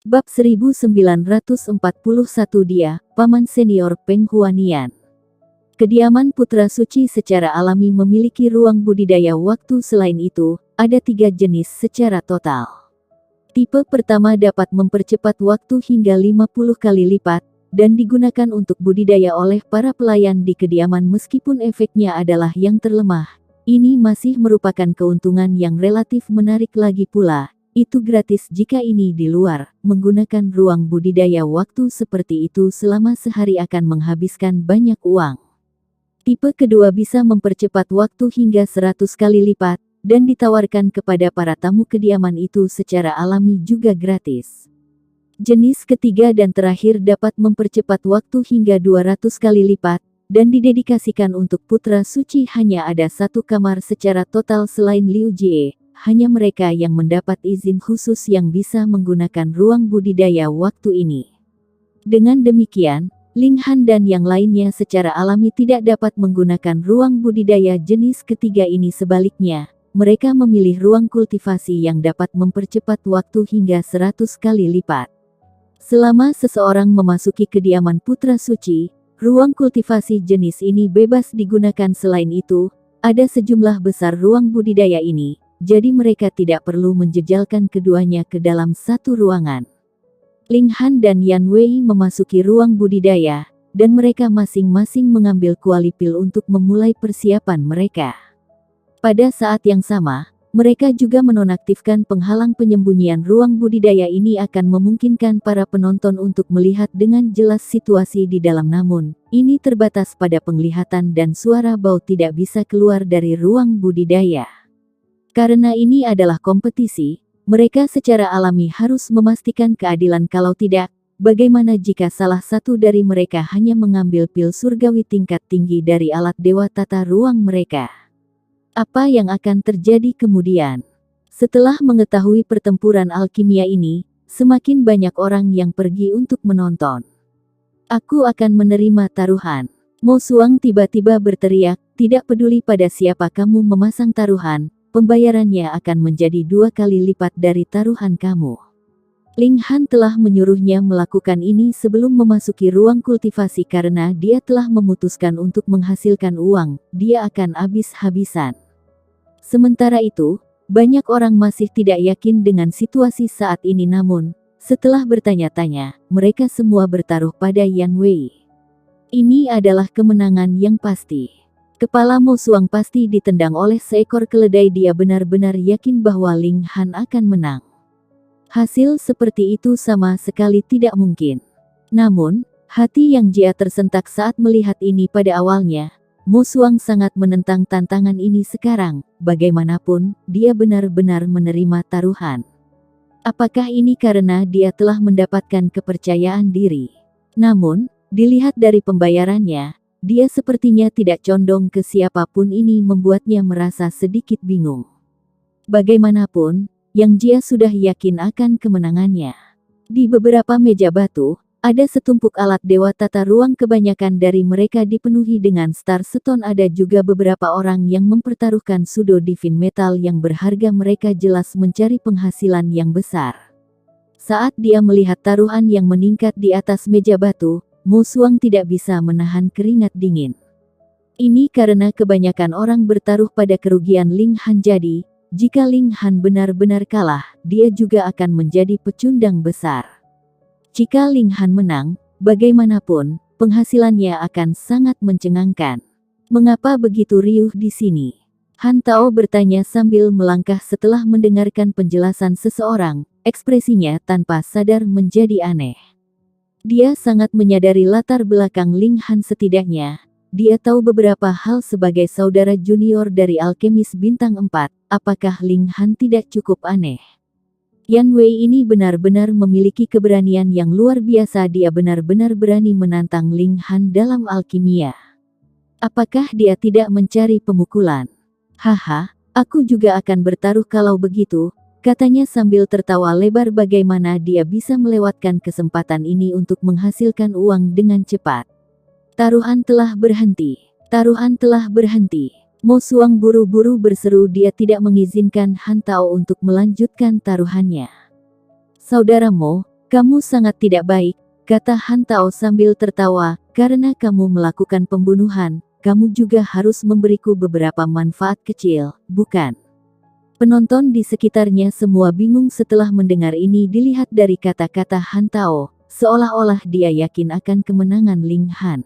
Bab 1941 Dia, Paman Senior Peng Huanian. Kediaman putra suci secara alami memiliki ruang budidaya waktu. Selain itu, ada 3 jenis secara total. Tipe pertama dapat mempercepat waktu hingga 50 kali lipat, dan digunakan untuk budidaya oleh para pelayan di kediaman meskipun efeknya adalah yang terlemah. Ini masih merupakan keuntungan yang relatif menarik lagi pula. Itu gratis jika ini di luar. Menggunakan ruang budidaya waktu seperti itu selama sehari akan menghabiskan banyak uang. Tipe kedua bisa mempercepat waktu hingga 100 kali lipat, dan ditawarkan kepada para tamu kediaman itu secara alami juga gratis. Jenis ketiga dan terakhir dapat mempercepat waktu hingga 200 kali lipat, dan didedikasikan untuk putra suci. Hanya ada 1 kamar secara total selain Liu Jie. Hanya mereka yang mendapat izin khusus yang bisa menggunakan ruang budidaya waktu ini. Dengan demikian, Ling Han dan yang lainnya secara alami tidak dapat menggunakan ruang budidaya jenis ketiga ini. Sebaliknya, mereka memilih ruang kultivasi yang dapat mempercepat waktu hingga 100 kali lipat. Selama seseorang memasuki kediaman putra suci, ruang kultivasi jenis ini bebas digunakan. Selain itu, ada sejumlah besar ruang budidaya ini. Jadi mereka tidak perlu menjejalkan keduanya ke dalam satu ruangan. Ling Han dan Yan Wei memasuki ruang budidaya, dan mereka masing-masing mengambil kuali pil untuk memulai persiapan mereka. Pada saat yang sama, mereka juga menonaktifkan penghalang. Penyembunyian ruang budidaya ini akan memungkinkan para penonton untuk melihat dengan jelas situasi di dalam, namun ini terbatas pada penglihatan dan suara bau tidak bisa keluar dari ruang budidaya. Karena ini adalah kompetisi, mereka secara alami harus memastikan keadilan. Kalau tidak, bagaimana jika salah satu dari mereka hanya mengambil pil surgawi tingkat tinggi dari alat dewa tata ruang mereka? Apa yang akan terjadi kemudian? Setelah mengetahui pertempuran alkimia ini, semakin banyak orang yang pergi untuk menonton. Aku akan menerima taruhan. Mo Suang tiba-tiba berteriak, tidak peduli pada siapa kamu memasang taruhan, pembayarannya akan menjadi 2 kali lipat dari taruhan kamu. Ling Han telah menyuruhnya melakukan ini sebelum memasuki ruang kultivasi karena dia telah memutuskan untuk menghasilkan uang. Dia akan habis-habisan. Sementara itu, banyak orang masih tidak yakin dengan situasi saat ini, namun setelah bertanya-tanya, mereka semua bertaruh pada Yan Wei. Ini adalah kemenangan yang pasti. Kepala Mo Suang pasti ditendang oleh seekor keledai. Dia benar-benar yakin bahwa Ling Han akan menang. Hasil seperti itu sama sekali tidak mungkin. Namun, hati yang Jia tersentak saat melihat ini. Pada awalnya, Mo Suang sangat menentang tantangan ini. Sekarang, bagaimanapun, dia benar-benar menerima taruhan. Apakah ini karena dia telah mendapatkan kepercayaan diri? Namun, dilihat dari pembayarannya, dia sepertinya tidak condong ke siapapun. Ini membuatnya merasa sedikit bingung. Bagaimanapun, Yang Jia sudah yakin akan kemenangannya. Di beberapa meja batu, ada setumpuk alat dewa tata ruang. Kebanyakan dari mereka dipenuhi dengan Star Stone. Ada juga beberapa orang yang mempertaruhkan Pseudo Divine Metal yang berharga. Mereka jelas mencari penghasilan yang besar. Saat dia melihat taruhan yang meningkat di atas meja batu, Mo Suang tidak bisa menahan keringat dingin. Ini karena kebanyakan orang bertaruh pada kerugian Ling Han. Jadi, jika Ling Han benar-benar kalah, dia juga akan menjadi pecundang besar. Jika Ling Han menang, bagaimanapun, penghasilannya akan sangat mencengangkan. Mengapa begitu riuh di sini? Han Tao bertanya sambil melangkah. Setelah mendengarkan penjelasan seseorang, ekspresinya tanpa sadar menjadi aneh. Dia sangat menyadari latar belakang Ling Han. Setidaknya, dia tahu beberapa hal sebagai saudara junior dari alkemis bintang 4. Apakah Ling Han tidak cukup aneh? Yan Wei ini benar-benar memiliki keberanian yang luar biasa. Dia benar-benar berani menantang Ling Han dalam alkimia. Apakah dia tidak mencari pemukulan? Haha, aku juga akan bertaruh kalau begitu, katanya sambil tertawa lebar. Bagaimana dia bisa melewatkan kesempatan ini untuk menghasilkan uang dengan cepat? Taruhan telah berhenti. Taruhan telah berhenti. Mo Suang buru-buru berseru. Dia tidak mengizinkan Han Tao untuk melanjutkan taruhannya. Saudara Mo, Kamu sangat tidak baik, kata Han Tao sambil tertawa, karena kamu melakukan pembunuhan, kamu juga harus memberiku beberapa manfaat kecil, bukan? Penonton di sekitarnya semua bingung setelah mendengar ini. Dilihat dari kata-kata Han Tao, seolah-olah dia yakin akan kemenangan Ling Han.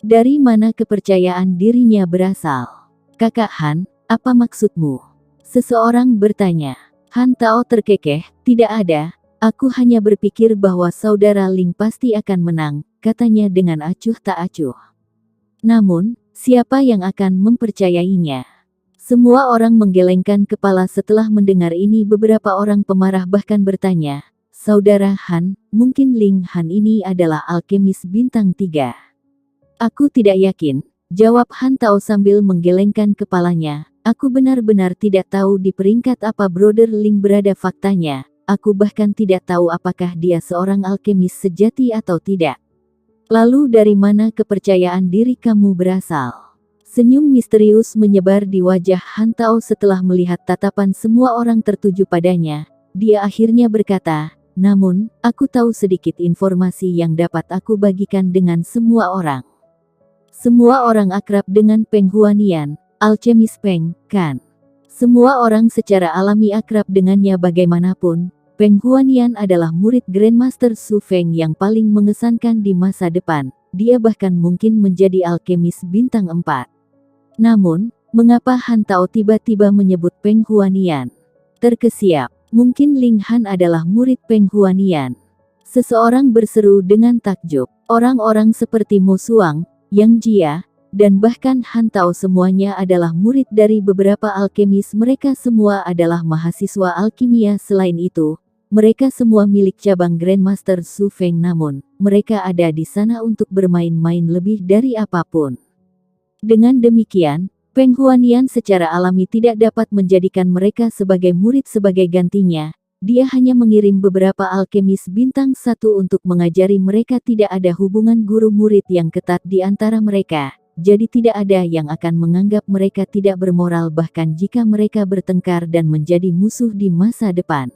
Dari mana kepercayaan dirinya berasal? Kakak Han, apa maksudmu? Seseorang bertanya. Han Tao terkekeh, tidak ada, aku hanya berpikir bahwa saudara Ling pasti akan menang, katanya dengan acuh tak acuh. Namun, siapa yang akan mempercayainya? Semua orang menggelengkan kepala setelah mendengar ini. Beberapa orang pemarah bahkan bertanya, Saudara Han, mungkin Ling Han ini adalah alkemis bintang 3. Aku tidak yakin, jawab Han Tao sambil menggelengkan kepalanya. Aku benar-benar tidak tahu di peringkat apa Brother Ling berada. Faktanya, aku bahkan tidak tahu apakah dia seorang alkemis sejati atau tidak. Lalu dari mana kepercayaan diri kamu berasal? Senyum misterius menyebar di wajah Han Tao setelah melihat tatapan semua orang tertuju padanya. Dia akhirnya berkata, namun, aku tahu sedikit informasi yang dapat aku bagikan dengan semua orang. Semua orang akrab dengan Peng Huanian, alkemis Peng, kan? Semua orang secara alami akrab dengannya. Bagaimanapun, Peng Huanian adalah murid Grandmaster Su Feng yang paling mengesankan di masa depan. Dia bahkan mungkin menjadi alkemis bintang 4. Namun, mengapa Han Tao tiba-tiba menyebut Peng Huanian? Terkesiap, mungkin Ling Han adalah murid Peng Huanian. Seseorang berseru dengan takjub. Orang-orang seperti Mo Suang, Yang Jia, dan bahkan Han Tao semuanya adalah murid dari beberapa alkemis. Mereka semua adalah mahasiswa alkimia. Selain itu, mereka semua milik cabang Grandmaster Su Feng. Namun, mereka ada di sana untuk bermain-main lebih dari apapun. Dengan demikian, Peng Huanian secara alami tidak dapat menjadikan mereka sebagai murid sebagai gantinya. Dia hanya mengirim beberapa alkemis bintang 1 untuk mengajari mereka. Tidak ada hubungan guru-murid yang ketat di antara mereka. Jadi tidak ada yang akan menganggap mereka tidak bermoral bahkan jika mereka bertengkar dan menjadi musuh di masa depan.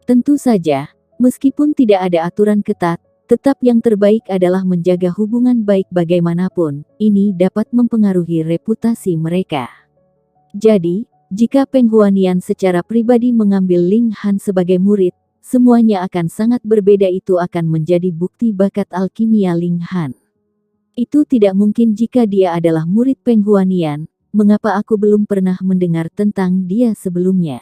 Tentu saja, meskipun tidak ada aturan ketat, tetap yang terbaik adalah menjaga hubungan baik bagaimanapun. Ini dapat mempengaruhi reputasi mereka. Jadi, jika Peng Huanian secara pribadi mengambil Ling Han sebagai murid, semuanya akan sangat berbeda. Itu akan menjadi bukti bakat alkimia Ling Han. Itu tidak mungkin jika dia adalah murid Peng Huanian. Mengapa aku belum pernah mendengar tentang dia sebelumnya?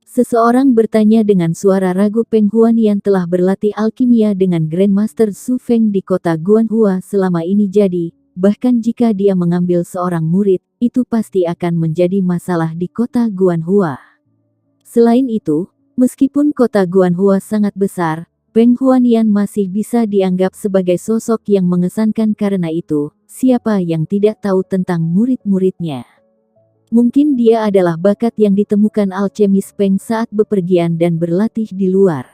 Seseorang bertanya dengan suara ragu. Peng Huanian telah berlatih alkimia dengan Grandmaster Su Feng di kota Guanhua selama ini. Jadi, bahkan jika dia mengambil seorang murid, itu pasti akan menjadi masalah di kota Guanhua. Selain itu, meskipun kota Guanhua sangat besar, Peng Huanian masih bisa dianggap sebagai sosok yang mengesankan. Karena itu, siapa yang tidak tahu tentang murid-muridnya? Mungkin dia adalah bakat yang ditemukan alkemis Peng saat bepergian dan berlatih di luar.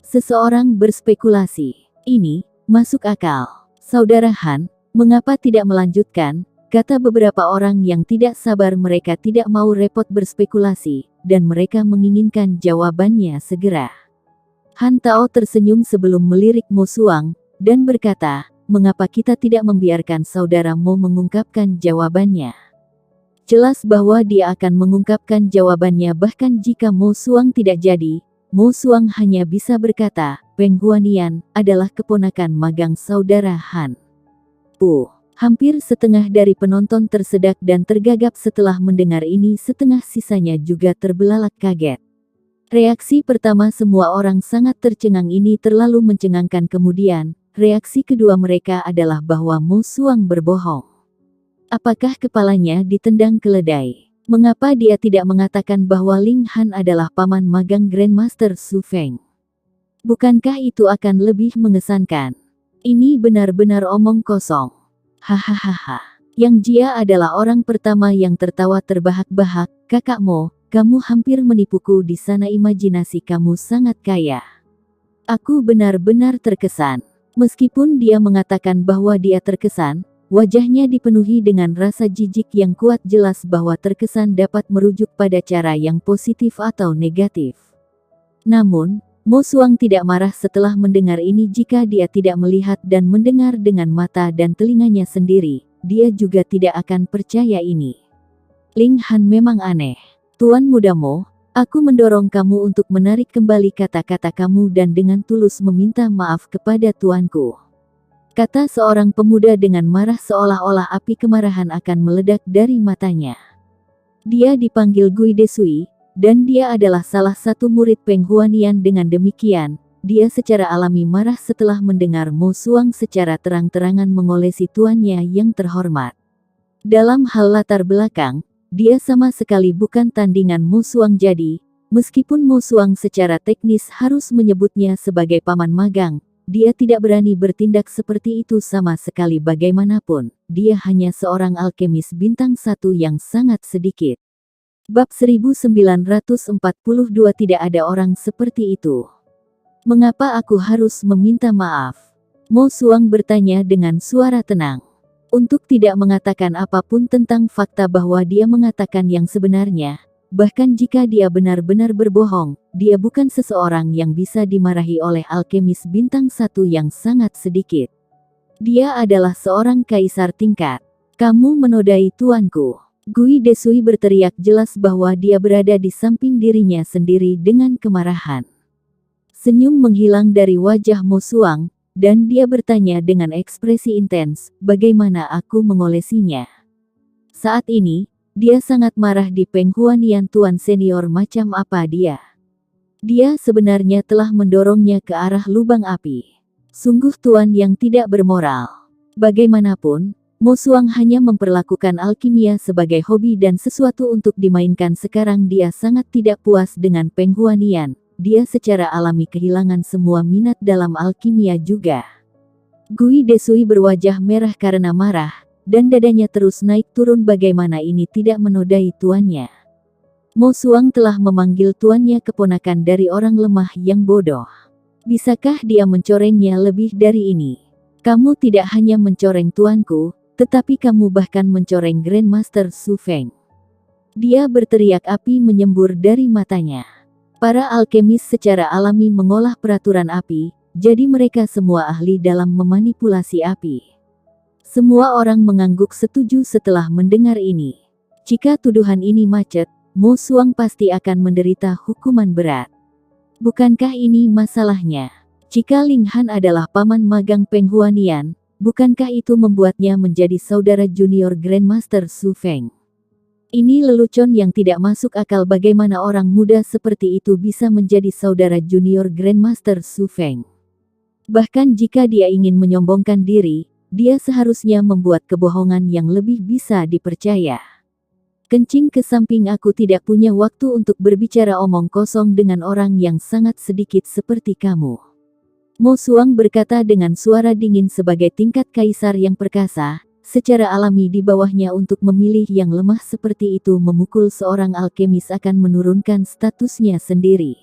Seseorang berspekulasi. Ini masuk akal. Saudara Han, mengapa tidak melanjutkan? Kata beberapa orang yang tidak sabar. Mereka tidak mau repot berspekulasi, dan mereka menginginkan jawabannya segera. Han Tao tersenyum sebelum melirik Mo Suang, dan berkata, mengapa kita tidak membiarkan saudara Mo mengungkapkan jawabannya? Jelas bahwa dia akan mengungkapkan jawabannya. Bahkan jika Mo Suang tidak jadi, Mo Suang hanya bisa berkata, Peng Huanian adalah keponakan magang saudara Han. Hampir setengah dari penonton tersedak dan tergagap setelah mendengar ini. Setengah sisanya juga terbelalak kaget. Reaksi pertama semua orang sangat tercengang. Ini terlalu mencengangkan. Kemudian, reaksi kedua mereka adalah bahwa Mo Suang berbohong. Apakah kepalanya ditendang keledai? Mengapa dia tidak mengatakan bahwa Ling Han adalah paman magang Grandmaster Su Feng? Bukankah itu akan lebih mengesankan? Ini benar-benar omong kosong. Hahaha. Yang Jia adalah orang pertama yang tertawa terbahak-bahak. Kakak Mo, kamu hampir menipuku di sana. Imajinasi kamu sangat kaya. Aku benar-benar terkesan. Meskipun dia mengatakan bahwa dia terkesan, wajahnya dipenuhi dengan rasa jijik yang kuat. Jelas bahwa terkesan dapat merujuk pada cara yang positif atau negatif. Namun, Mo Xuang tidak marah setelah mendengar ini jika dia tidak melihat dan mendengar dengan mata dan telinganya sendiri. Dia juga tidak akan percaya ini. Ling Han memang aneh. Tuan muda Mo, aku mendorong kamu untuk menarik kembali kata-kata kamu dan dengan tulus meminta maaf kepada tuanku. Kata seorang pemuda dengan marah seolah-olah api kemarahan akan meledak dari matanya. Dia dipanggil Gui Desui, dan dia adalah salah satu murid Peng Huanian. Dengan demikian, dia secara alami marah setelah mendengar Mo Xuang secara terang-terangan mengolesi tuannya yang terhormat. Dalam hal latar belakang, dia sama sekali bukan tandingan Mo Xuang jadi, meskipun Mo Xuang secara teknis harus menyebutnya sebagai paman magang, dia tidak berani bertindak seperti itu sama sekali bagaimanapun. Dia hanya seorang alkemis bintang 1 yang sangat sedikit. Bab 1942 tidak ada orang seperti itu. Mengapa aku harus meminta maaf? Mo Xuang bertanya dengan suara tenang. Untuk tidak mengatakan apapun tentang fakta bahwa dia mengatakan yang sebenarnya, bahkan jika dia benar-benar berbohong, dia bukan seseorang yang bisa dimarahi oleh alkemis bintang 1 yang sangat sedikit. Dia adalah seorang kaisar tingkat. Kamu menodai tuanku. Gui Desui berteriak jelas bahwa dia berada di samping dirinya sendiri dengan kemarahan. Senyum menghilang dari wajah Mo Xuang, dan dia bertanya dengan ekspresi intens, bagaimana aku mengolesinya? Saat ini, dia sangat marah di Peng Huanian. Tuan senior macam apa dia? Dia sebenarnya telah mendorongnya ke arah lubang api. Sungguh tuan yang tidak bermoral. Bagaimanapun, Mo Xuang hanya memperlakukan alkimia sebagai hobi dan sesuatu untuk dimainkan. Sekarang dia sangat tidak puas dengan Peng Huanian. Dia secara alami kehilangan semua minat dalam alkimia juga. Gui Desui berwajah merah karena marah, dan dadanya terus naik turun. Bagaimana ini tidak menodai tuannya? Mo Xuang telah memanggil tuannya keponakan dari orang lemah yang bodoh. Bisakah dia mencorengnya lebih dari ini? Kamu tidak hanya mencoreng tuanku, tetapi kamu bahkan mencoreng Grandmaster Su Feng. Dia berteriak, api menyembur dari matanya. Para alkemis secara alami mengolah peraturan api, jadi mereka semua ahli dalam memanipulasi api. Semua orang mengangguk setuju setelah mendengar ini. Jika tuduhan ini macet, Mo Xuang pasti akan menderita hukuman berat. Bukankah ini masalahnya? Jika Ling Han adalah paman magang Peng Huanian, bukankah itu membuatnya menjadi saudara junior Grandmaster Su Feng? Ini lelucon yang tidak masuk akal. Bagaimana orang muda seperti itu bisa menjadi saudara junior Grandmaster Su Feng? Bahkan jika dia ingin menyombongkan diri, dia seharusnya membuat kebohongan yang lebih bisa dipercaya. Kencing ke samping, aku tidak punya waktu untuk berbicara omong kosong dengan orang yang sangat sedikit seperti kamu. Mo Xuang berkata dengan suara dingin sebagai tingkat kaisar yang perkasa, secara alami di bawahnya. Untuk memilih yang lemah seperti itu memukul seorang alkemis akan menurunkan statusnya sendiri.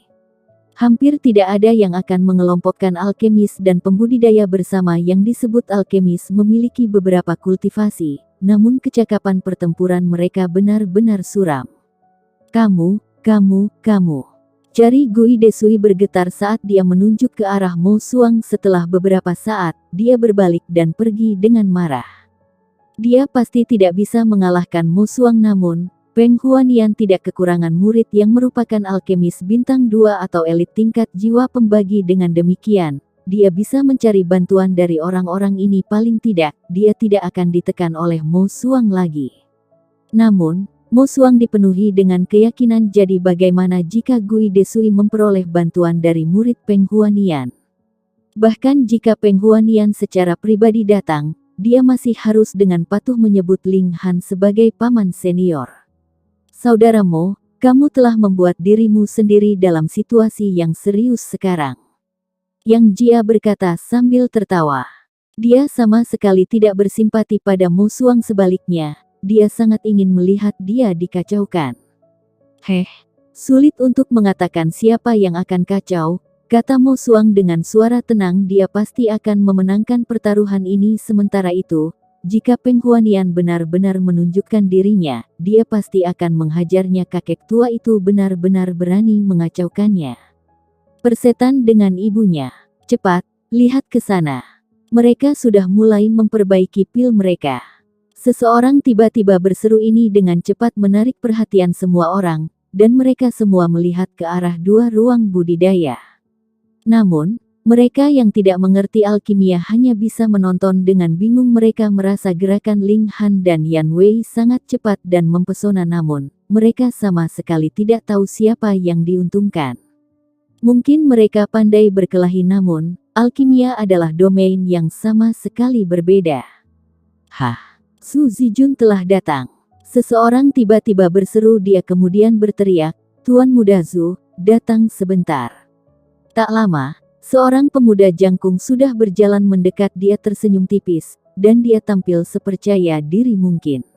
Hampir tidak ada yang akan mengelompokkan alkemis dan pembudidaya bersama. Yang disebut alkemis memiliki beberapa kultivasi, namun kecakapan pertempuran mereka benar-benar suram. Kamu. Jari Gui Desui bergetar saat dia menunjuk ke arah Mo Xuang. Setelah beberapa saat, dia berbalik dan pergi dengan marah. Dia pasti tidak bisa mengalahkan Mo Xuang, namun Peng Huanian tidak kekurangan murid yang merupakan alkemis bintang 2 atau elit tingkat jiwa pembagi. Dengan demikian, dia bisa mencari bantuan dari orang-orang ini. Paling tidak, dia tidak akan ditekan oleh Mo Xuang lagi. Namun, Mo Xuang dipenuhi dengan keyakinan. Jadi bagaimana jika Gui Desui memperoleh bantuan dari murid Peng Huanian? Bahkan jika Peng Huanian secara pribadi datang, dia masih harus dengan patuh menyebut Ling Han sebagai paman senior. Saudara Mo, kamu telah membuat dirimu sendiri dalam situasi yang serius sekarang. Yang Jia berkata sambil tertawa. Dia sama sekali tidak bersimpati pada Mo Xuang, sebaliknya, dia sangat ingin melihat dia dikacaukan. Sulit untuk mengatakan siapa yang akan kacau, kata Mo Xuang dengan suara tenang. Dia pasti akan memenangkan pertaruhan ini. Sementara itu, jika Peng Huanian benar-benar menunjukkan dirinya, dia pasti akan menghajarnya. Kakek tua itu benar-benar berani mengacaukannya. Persetan dengan ibunya. Cepat, lihat ke sana. Mereka sudah mulai memperbaiki pil mereka. Seseorang tiba-tiba berseru ini dengan cepat menarik perhatian semua orang, dan mereka semua melihat ke arah dua ruang budidaya. Namun, mereka yang tidak mengerti alkimia hanya bisa menonton dengan bingung. Mereka merasa gerakan Ling Han dan Yan Wei sangat cepat dan mempesona, namun mereka sama sekali tidak tahu siapa yang diuntungkan. Mungkin mereka pandai berkelahi, namun alkimia adalah domain yang sama sekali berbeda. Hah, Su Zijun telah datang. Seseorang tiba-tiba berseru, dia kemudian berteriak, "Tuan Muda Zhu, datang sebentar." Tak lama, seorang pemuda jangkung sudah berjalan mendekat. Dia tersenyum tipis, dan dia tampil sepercaya diri mungkin.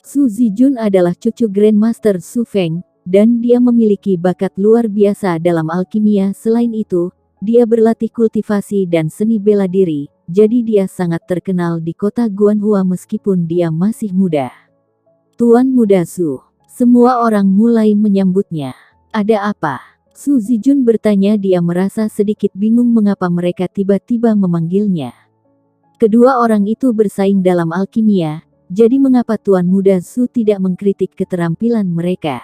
Su Zijun adalah cucu Grandmaster Su Feng, dan dia memiliki bakat luar biasa dalam alkimia. Selain itu, dia berlatih kultivasi dan seni bela diri, jadi dia sangat terkenal di kota Guanhua meskipun dia masih muda. Tuan Muda Zhu, semua orang mulai menyambutnya. Ada apa? Su Zijun bertanya. Dia merasa sedikit bingung mengapa mereka tiba-tiba memanggilnya. Kedua orang itu bersaing dalam alkimia, jadi mengapa Tuan Muda Zhu tidak mengkritik keterampilan mereka?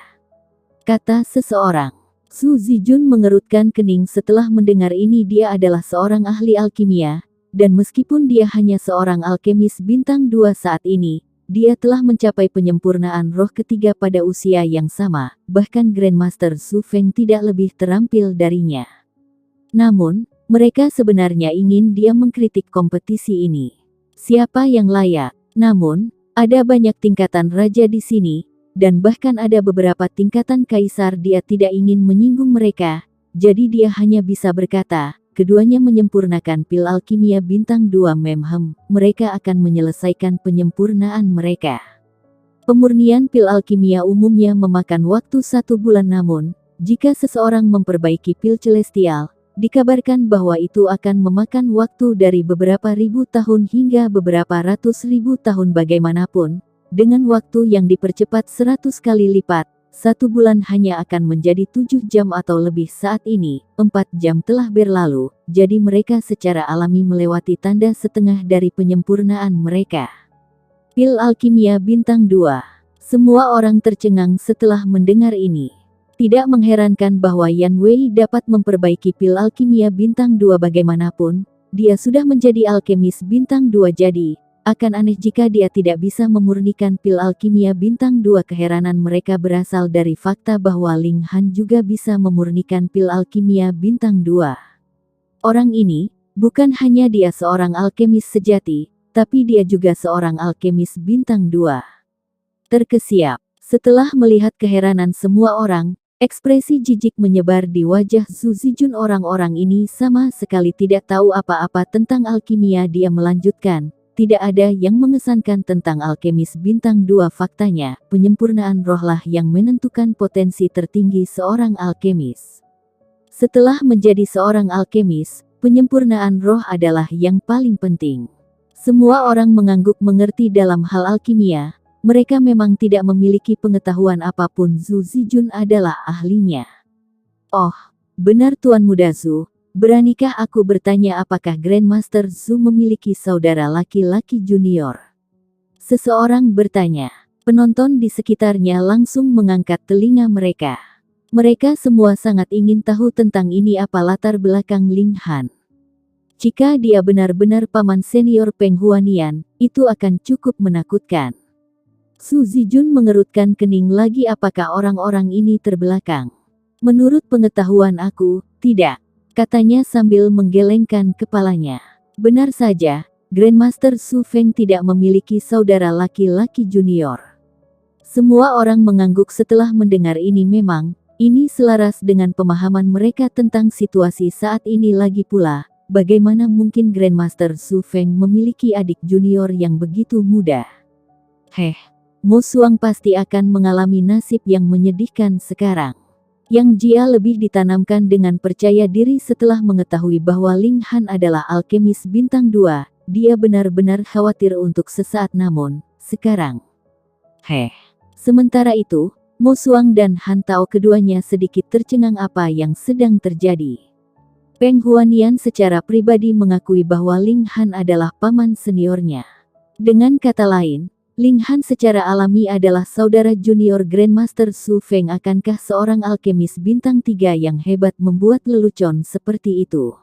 Kata seseorang. Su Zijun mengerutkan kening setelah mendengar ini. Dia adalah seorang ahli alkimia, dan meskipun dia hanya seorang alkemis bintang 2 saat ini, dia telah mencapai penyempurnaan roh ketiga pada usia yang sama, bahkan Grandmaster Su Feng tidak lebih terampil darinya. Namun, mereka sebenarnya ingin dia mengkritik kompetisi ini. Siapa yang layak? Namun, ada banyak tingkatan raja di sini, dan bahkan ada beberapa tingkatan kaisar. Dia tidak ingin menyinggung mereka, jadi dia hanya bisa berkata, keduanya menyempurnakan pil alkimia bintang 2 memhem, mereka akan menyelesaikan penyempurnaan mereka. Pemurnian pil alkimia umumnya memakan waktu 1 bulan, namun, jika seseorang memperbaiki pil celestial, dikabarkan bahwa itu akan memakan waktu dari beberapa ribu tahun hingga beberapa ratus ribu tahun. Bagaimanapun, dengan waktu yang dipercepat 100 kali lipat, 1 bulan hanya akan menjadi 7 jam atau lebih. Saat ini, 4 jam telah berlalu, jadi mereka secara alami melewati tanda setengah dari penyempurnaan mereka. Pil alkimia bintang 2. Semua orang tercengang setelah mendengar ini. Tidak mengherankan bahwa Yan Wei dapat memperbaiki pil alkimia bintang 2. Bagaimanapun, dia sudah menjadi alkemis bintang 2, jadi akan aneh jika dia tidak bisa memurnikan pil alkimia bintang 2. Keheranan mereka berasal dari fakta bahwa Ling Han juga bisa memurnikan pil alkimia bintang 2. Orang ini, bukan hanya dia seorang alkemis sejati, tapi dia juga seorang alkemis bintang 2. Terkesiap. Setelah melihat keheranan semua orang, ekspresi jijik menyebar di wajah Su Zijun. Orang-orang ini sama sekali tidak tahu apa-apa tentang alkimia. Dia melanjutkan, tidak ada yang mengesankan tentang alkemis bintang 2. Faktanya, penyempurnaan rohlah yang menentukan potensi tertinggi seorang alkemis. Setelah menjadi seorang alkemis, penyempurnaan roh adalah yang paling penting. Semua orang mengangguk mengerti dalam hal alkimia. Mereka memang tidak memiliki pengetahuan apapun. Su Zijun adalah ahlinya. Oh, benar Tuan Muda Zhu. Beranikah aku bertanya apakah Grandmaster Zhu memiliki saudara laki-laki junior? Seseorang bertanya. Penonton di sekitarnya langsung mengangkat telinga mereka. Mereka semua sangat ingin tahu tentang ini. Apa latar belakang Ling Han? Jika dia benar-benar paman senior Peng Huanian, itu akan cukup menakutkan. Su Zijun mengerutkan kening lagi. Apakah orang-orang ini terbelakang? Menurut pengetahuan aku, tidak. Katanya sambil menggelengkan kepalanya. Benar saja, Grandmaster Su Feng tidak memiliki saudara laki-laki junior. Semua orang mengangguk setelah mendengar ini. Memang, ini selaras dengan pemahaman mereka tentang situasi saat ini. Lagi pula, bagaimana mungkin Grandmaster Su Feng memiliki adik junior yang begitu muda? Mo Xuang pasti akan mengalami nasib yang menyedihkan sekarang. Yang Jia lebih ditanamkan dengan percaya diri setelah mengetahui bahwa Ling Han adalah alkemis bintang 2, dia benar-benar khawatir untuk sesaat. Namun, sekarang. Sementara itu, Mo Xuang dan Han Tao keduanya sedikit tercengang apa yang sedang terjadi. Peng Huanian secara pribadi mengakui bahwa Ling Han adalah paman seniornya. Dengan kata lain, Ling Han secara alami adalah saudara junior Grandmaster Su Feng. Akankah seorang alkemis bintang 3 yang hebat membuat lelucon seperti itu?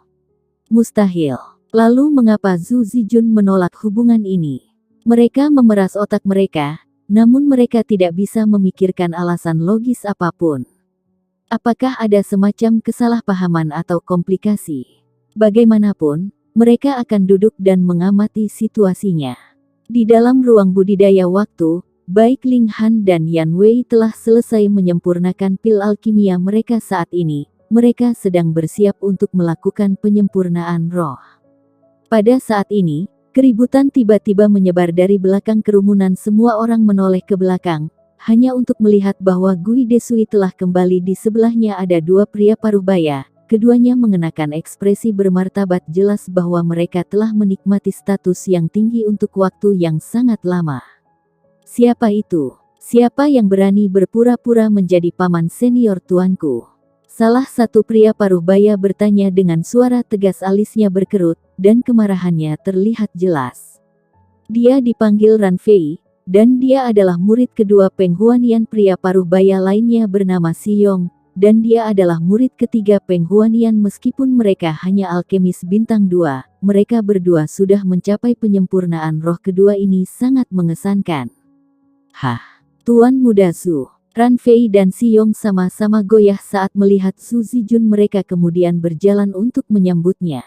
Mustahil. Lalu mengapa Zhu Zijun menolak hubungan ini? Mereka memeras otak mereka, namun mereka tidak bisa memikirkan alasan logis apapun. Apakah ada semacam kesalahpahaman atau komplikasi? Bagaimanapun, mereka akan duduk dan mengamati situasinya. Di dalam ruang budidaya waktu, baik Ling Han dan Yan Wei telah selesai menyempurnakan pil alkimia mereka saat ini. Mereka sedang bersiap untuk melakukan penyempurnaan roh. Pada saat ini, keributan tiba-tiba menyebar dari belakang kerumunan. Semua orang menoleh ke belakang, hanya untuk melihat bahwa Gui Desui telah kembali. Di sebelahnya ada dua pria paruhbaya, keduanya mengenakan ekspresi bermartabat. Jelas bahwa mereka telah menikmati status yang tinggi untuk waktu yang sangat lama. Siapa itu? Siapa yang berani berpura-pura menjadi paman senior tuanku? Salah satu pria paruhbaya bertanya dengan suara tegas, alisnya berkerut, dan kemarahannya terlihat jelas. Dia dipanggil Ran Fei, dan dia adalah murid kedua Peng Huanian. Pria paruhbaya lainnya bernama Si Yong, dan dia adalah murid ketiga Peng Huanian. Meskipun mereka hanya alkemis bintang 2, mereka berdua sudah mencapai penyempurnaan roh. Kedua ini sangat mengesankan. Hah, Tuan Muda Zhu. Ran Fei dan Si Yong sama-sama goyah saat melihat Zhu Zijun. Mereka kemudian berjalan untuk menyambutnya.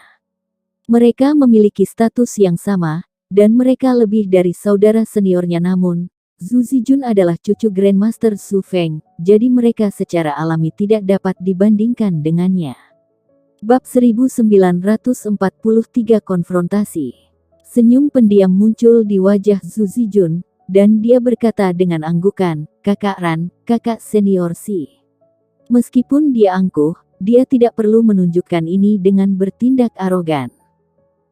Mereka memiliki status yang sama, dan mereka lebih dari saudara seniornya. Namun, Zhu Zijun adalah cucu Grandmaster Su Feng, jadi mereka secara alami tidak dapat dibandingkan dengannya. Bab 1943 Konfrontasi. Senyum pendiam muncul di wajah Zhu Zijun, dan dia berkata dengan anggukan, "Kakak Ran, kakak senior Si." Meskipun dia angkuh, dia tidak perlu menunjukkan ini dengan bertindak arogan.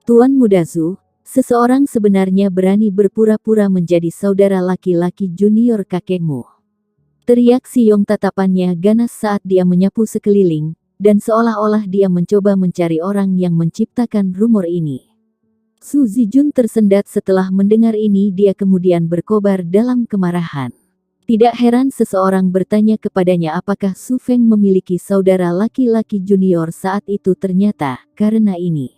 Tuan Muda Zhu, seseorang sebenarnya berani berpura-pura menjadi saudara laki-laki junior kakekmu. Teriak Si Yong, tatapannya ganas saat dia menyapu sekeliling, dan seolah-olah dia mencoba mencari orang yang menciptakan rumor ini. Zhu Zijun tersendat setelah mendengar ini. Dia kemudian berkobar dalam kemarahan. Tidak heran seseorang bertanya kepadanya apakah Su Feng memiliki saudara laki-laki junior saat itu. Ternyata, karena ini.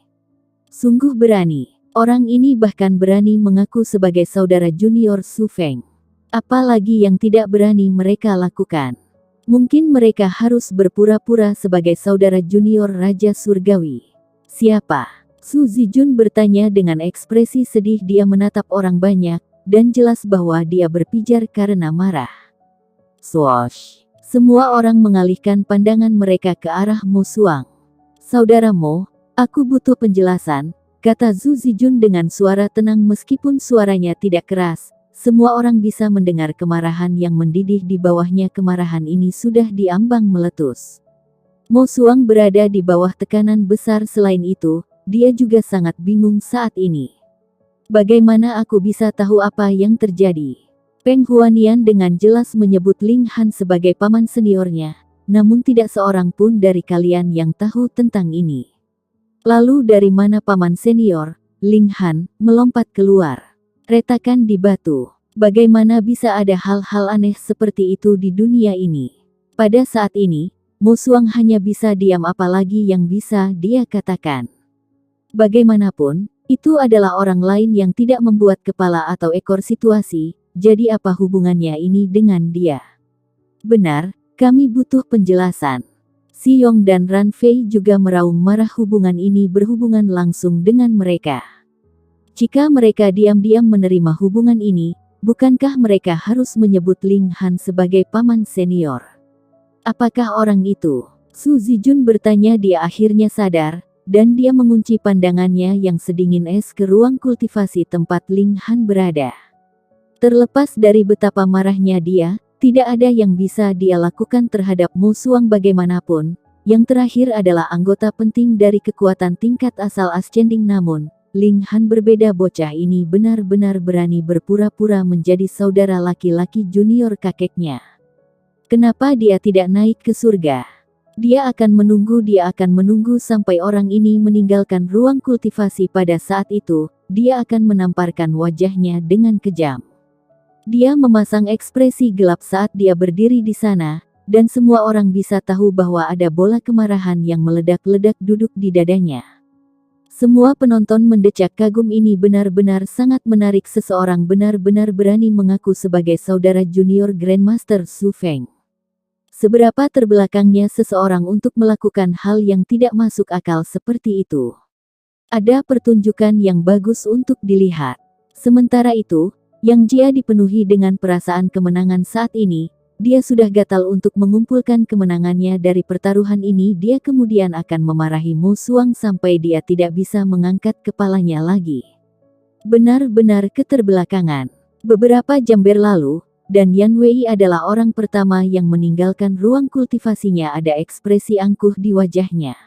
Sungguh berani. Orang ini bahkan berani mengaku sebagai saudara junior Su Feng. Apalagi yang tidak berani mereka lakukan. Mungkin mereka harus berpura-pura sebagai saudara junior Raja Surgawi. Siapa? Zhu Zijun bertanya dengan ekspresi sedih. Dia menatap orang banyak, dan jelas bahwa dia berpijar karena marah. Swoosh! Semua orang mengalihkan pandangan mereka ke arah Mo Xuang. "Saudara Mo, aku butuh penjelasan," kata Zhu Zijun dengan suara tenang. Meskipun suaranya tidak keras, semua orang bisa mendengar kemarahan yang mendidih di bawahnya. Kemarahan ini sudah diambang meletus. Mo Xuang berada di bawah tekanan besar. Selain itu, dia juga sangat bingung saat ini. Bagaimana aku bisa tahu apa yang terjadi? Peng Huanian dengan jelas menyebut Ling Han sebagai paman seniornya, namun tidak seorang pun dari kalian yang tahu tentang ini. Lalu dari mana paman senior? Ling Han melompat keluar. Retakan di batu. Bagaimana bisa ada hal-hal aneh seperti itu di dunia ini? Pada saat ini, Mo Xuang hanya bisa diam. Apalagi yang bisa dia katakan? Bagaimanapun, itu adalah orang lain yang tidak membuat kepala atau ekor situasi. Jadi apa hubungannya ini dengan dia? Benar, kami butuh penjelasan. Si Yong dan Ran Fei juga meraung marah. Hubungan ini berhubungan langsung dengan mereka. Jika mereka diam-diam menerima hubungan ini, bukankah mereka harus menyebut Ling Han sebagai paman senior? Apakah orang itu? Zhu Zijun bertanya. Dia akhirnya sadar, dan dia mengunci pandangannya yang sedingin es ke ruang kultivasi tempat Ling Han berada. Terlepas dari betapa marahnya dia, tidak ada yang bisa dia lakukan terhadap Mo Xuang bagaimanapun. Yang terakhir adalah anggota penting dari kekuatan tingkat asal ascending. Namun, Ling Han berbeda. Bocah ini benar-benar berani berpura-pura menjadi saudara laki-laki junior kakeknya. Kenapa dia tidak naik ke surga? Dia akan menunggu sampai orang ini meninggalkan ruang kultivasi. Pada saat itu, dia akan menamparkan wajahnya dengan kejam. Dia memasang ekspresi gelap saat dia berdiri di sana, dan semua orang bisa tahu bahwa ada bola kemarahan yang meledak-ledak duduk di dadanya. Semua penonton mendecak kagum. Ini benar-benar sangat menarik. Seseorang benar-benar berani mengaku sebagai saudara junior Grandmaster Su Feng. Seberapa terbelakangnya seseorang untuk melakukan hal yang tidak masuk akal seperti itu. Ada pertunjukan yang bagus untuk dilihat. Sementara itu, Yang Jia dipenuhi dengan perasaan kemenangan saat ini. Dia sudah gatal untuk mengumpulkan kemenangannya dari pertaruhan ini. Dia kemudian akan memarahi Mo Suang sampai dia tidak bisa mengangkat kepalanya lagi. Benar-benar keterbelakangan. Beberapa jam berlalu, dan Yan Wei adalah orang pertama yang meninggalkan ruang kultivasinya. Ada ekspresi angkuh di wajahnya.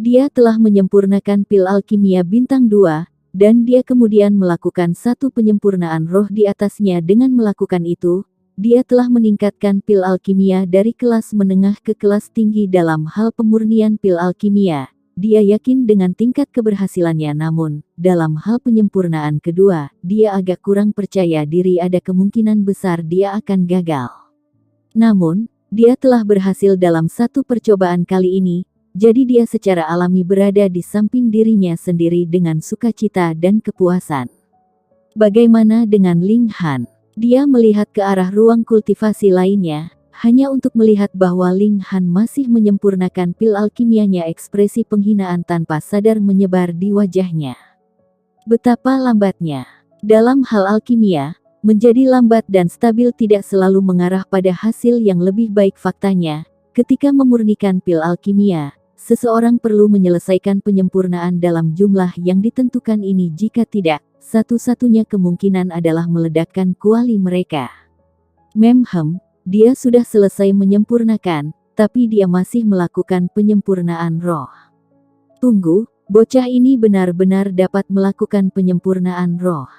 Dia telah menyempurnakan pil alkimia bintang 2, dan dia kemudian melakukan satu penyempurnaan roh di atasnya. Dengan melakukan itu, dia telah meningkatkan pil alkimia dari kelas menengah ke kelas tinggi dalam hal pemurnian pil alkimia. Dia yakin dengan tingkat keberhasilannya, namun, dalam hal penyempurnaan kedua, dia agak kurang percaya diri. Ada kemungkinan besar dia akan gagal. Namun, dia telah berhasil dalam satu percobaan kali ini, jadi dia secara alami berada di samping dirinya sendiri dengan sukacita dan kepuasan. Bagaimana dengan Ling Han? Dia melihat ke arah ruang kultivasi lainnya, hanya untuk melihat bahwa Ling Han masih menyempurnakan pil alkimianya. Ekspresi penghinaan tanpa sadar menyebar di wajahnya. Betapa lambatnya. Dalam hal alkimia, menjadi lambat dan stabil tidak selalu mengarah pada hasil yang lebih baik. Faktanya, ketika memurnikan pil alkimia, seseorang perlu menyelesaikan penyempurnaan dalam jumlah yang ditentukan ini. Jika tidak, satu-satunya kemungkinan adalah meledakkan kuali mereka. Dia sudah selesai menyempurnakan, tapi dia masih melakukan penyempurnaan roh. Tunggu, bocah ini benar-benar dapat melakukan penyempurnaan roh.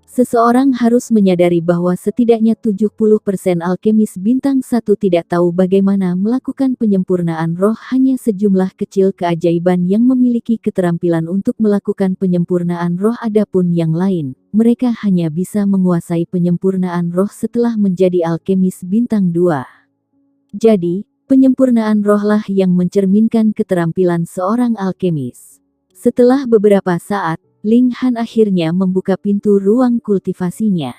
Seseorang harus menyadari bahwa setidaknya 70% alkemis bintang 1 tidak tahu bagaimana melakukan penyempurnaan roh. Hanya sejumlah kecil keajaiban yang memiliki keterampilan untuk melakukan penyempurnaan roh. Adapun yang lain, mereka hanya bisa menguasai penyempurnaan roh setelah menjadi alkemis bintang 2. Jadi, penyempurnaan rohlah yang mencerminkan keterampilan seorang alkemis. Setelah beberapa saat, Ling Han akhirnya membuka pintu ruang kultivasinya.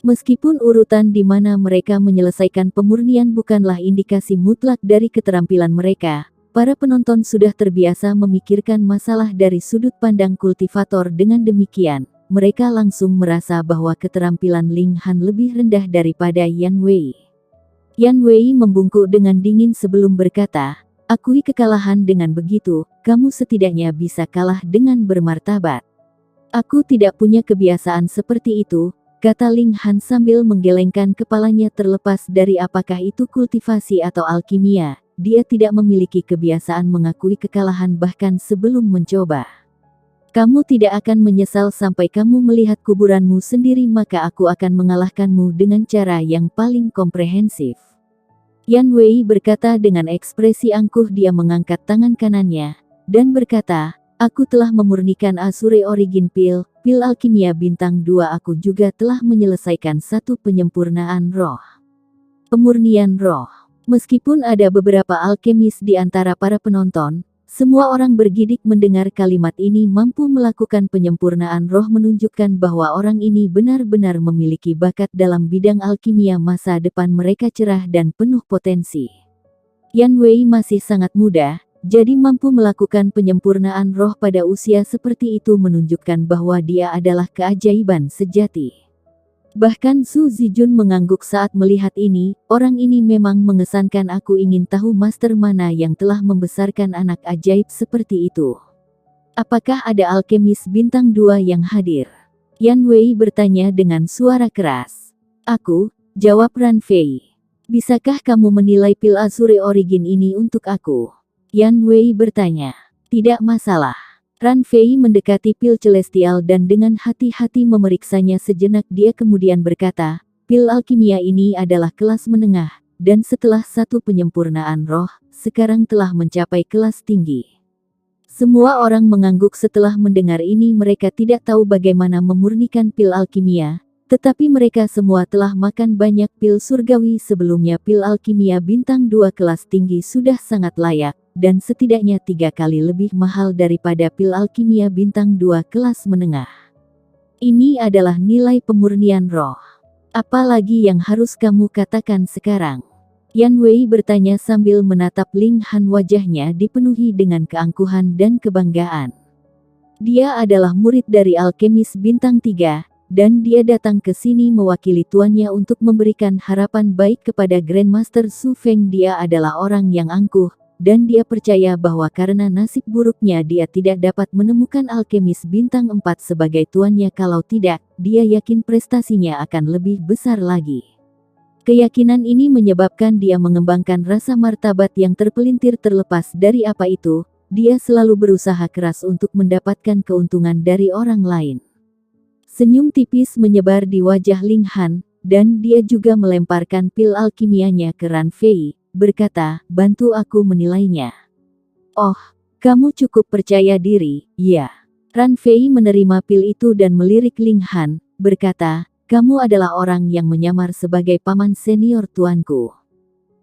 Meskipun urutan di mana mereka menyelesaikan pemurnian bukanlah indikasi mutlak dari keterampilan mereka, para penonton sudah terbiasa memikirkan masalah dari sudut pandang kultivator. Dengan demikian, mereka langsung merasa bahwa keterampilan Ling Han lebih rendah daripada Yan Wei. Yan Wei membungkuk dengan dingin sebelum berkata, "Akui kekalahan. Dengan begitu, kamu setidaknya bisa kalah dengan bermartabat." "Aku tidak punya kebiasaan seperti itu," kata Ling Han sambil menggelengkan kepalanya. Terlepas dari apakah itu kultivasi atau alkimia, dia tidak memiliki kebiasaan mengakui kekalahan bahkan sebelum mencoba. "Kamu tidak akan menyesal sampai kamu melihat kuburanmu sendiri, maka aku akan mengalahkanmu dengan cara yang paling komprehensif." Yan Wei berkata dengan ekspresi angkuh. Dia mengangkat tangan kanannya, dan berkata, "Aku telah memurnikan Azure Origin pil alkimia bintang 2. Aku juga telah menyelesaikan satu penyempurnaan roh." Pemurnian roh. Meskipun ada beberapa alkemis di antara para penonton, semua orang bergidik mendengar kalimat ini. Mampu melakukan penyempurnaan roh menunjukkan bahwa orang ini benar-benar memiliki bakat dalam bidang alkimia. Masa depan mereka cerah dan penuh potensi. Yan Wei masih sangat muda, jadi mampu melakukan penyempurnaan roh pada usia seperti itu menunjukkan bahwa dia adalah keajaiban sejati. Bahkan Su Zijun mengangguk saat melihat ini. Orang ini memang mengesankan. Aku ingin tahu master mana yang telah membesarkan anak ajaib seperti itu. Apakah ada alkemis bintang 2 yang hadir? Yan Wei bertanya dengan suara keras. "Aku," jawab Ran Fei. "Bisakah kamu menilai pil Azure Origin ini untuk aku?" Yan Wei bertanya. "Tidak masalah." Ran Fei mendekati pil celestial dan dengan hati-hati memeriksanya sejenak. Dia kemudian berkata, "Pil alkimia ini adalah kelas menengah, dan setelah satu penyempurnaan roh, sekarang telah mencapai kelas tinggi. Semua orang mengangguk setelah mendengar ini. Mereka tidak tahu bagaimana memurnikan pil alkimia, tetapi mereka semua telah makan banyak pil surgawi sebelumnya. Pil alkimia bintang 2 kelas tinggi sudah sangat layak, dan setidaknya 3 kali lebih mahal daripada pil alkimia bintang 2 kelas menengah. Ini adalah nilai pemurnian roh. Apa lagi yang harus kamu katakan sekarang? Yan Wei bertanya sambil menatap Ling Han. Wajahnya dipenuhi dengan keangkuhan dan kebanggaan. Dia adalah murid dari alkemis bintang 3, dan dia datang ke sini mewakili tuannya untuk memberikan harapan baik kepada Grandmaster Su Feng. Dia adalah orang yang angkuh, dan dia percaya bahwa karena nasib buruknya dia tidak dapat menemukan alkemis bintang 4 sebagai tuannya. Kalau tidak, dia yakin prestasinya akan lebih besar lagi. Keyakinan ini menyebabkan dia mengembangkan rasa martabat yang terpelintir. Terlepas dari apa itu, dia selalu berusaha keras untuk mendapatkan keuntungan dari orang lain. Senyum tipis menyebar di wajah Ling Han, dan dia juga melemparkan pil alkimianya ke Ran Fei, berkata, "Bantu aku menilainya." "Oh, kamu cukup percaya diri, ya." Ran Fei menerima pil itu dan melirik Ling Han, berkata, "Kamu adalah orang yang menyamar sebagai paman senior tuanku."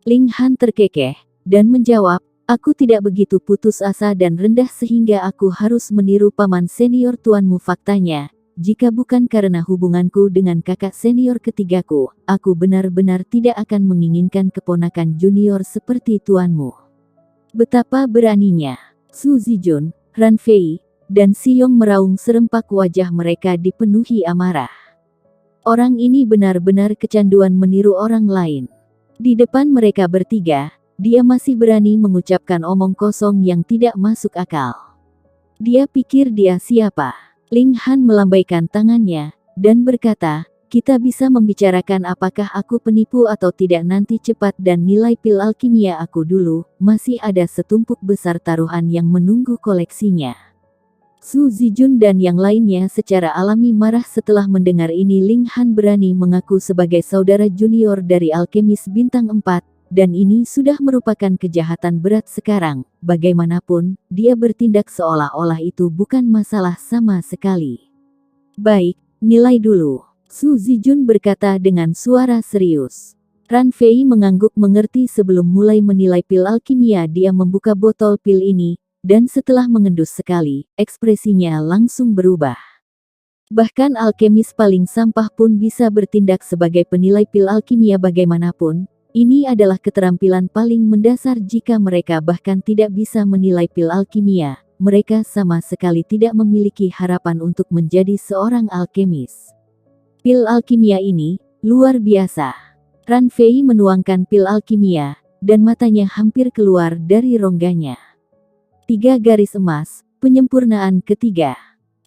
Ling Han terkekeh, dan menjawab, "Aku tidak begitu putus asa dan rendah sehingga aku harus meniru paman senior tuanmu. Faktanya, jika bukan karena hubunganku dengan kakak senior ketigaku, aku benar-benar tidak akan menginginkan keponakan junior seperti tuanmu." Betapa beraninya! Su Zijun, Ran Fei, dan Siyong meraung serempak. Wajah mereka dipenuhi amarah. Orang ini benar-benar kecanduan meniru orang lain. Di depan mereka bertiga, dia masih berani mengucapkan omong kosong yang tidak masuk akal. Dia pikir dia siapa? Ling Han melambaikan tangannya, dan berkata, "Kita bisa membicarakan apakah aku penipu atau tidak nanti cepat, dan nilai pil alkimia aku dulu. Masih ada setumpuk besar taruhan yang menunggu koleksinya." Su Zijun dan yang lainnya secara alami marah setelah mendengar ini. Ling Han berani mengaku sebagai saudara junior dari alkemis bintang 4, dan ini sudah merupakan kejahatan berat sekarang. Bagaimanapun, dia bertindak seolah-olah itu bukan masalah sama sekali. "Baik, nilai dulu," Su Zijun berkata dengan suara serius. Ran Fei mengangguk mengerti. Sebelum mulai menilai pil alkimia, dia membuka botol pil ini, dan setelah mengendus sekali, ekspresinya langsung berubah. Bahkan alkemis paling sampah pun bisa bertindak sebagai penilai pil alkimia. Bagaimanapun, ini adalah keterampilan paling mendasar. Jika mereka bahkan tidak bisa menilai pil alkimia, mereka sama sekali tidak memiliki harapan untuk menjadi seorang alkemis. Pil alkimia ini luar biasa. Ran Fei menuangkan pil alkimia, dan matanya hampir keluar dari rongganya. 3 garis emas, penyempurnaan ketiga.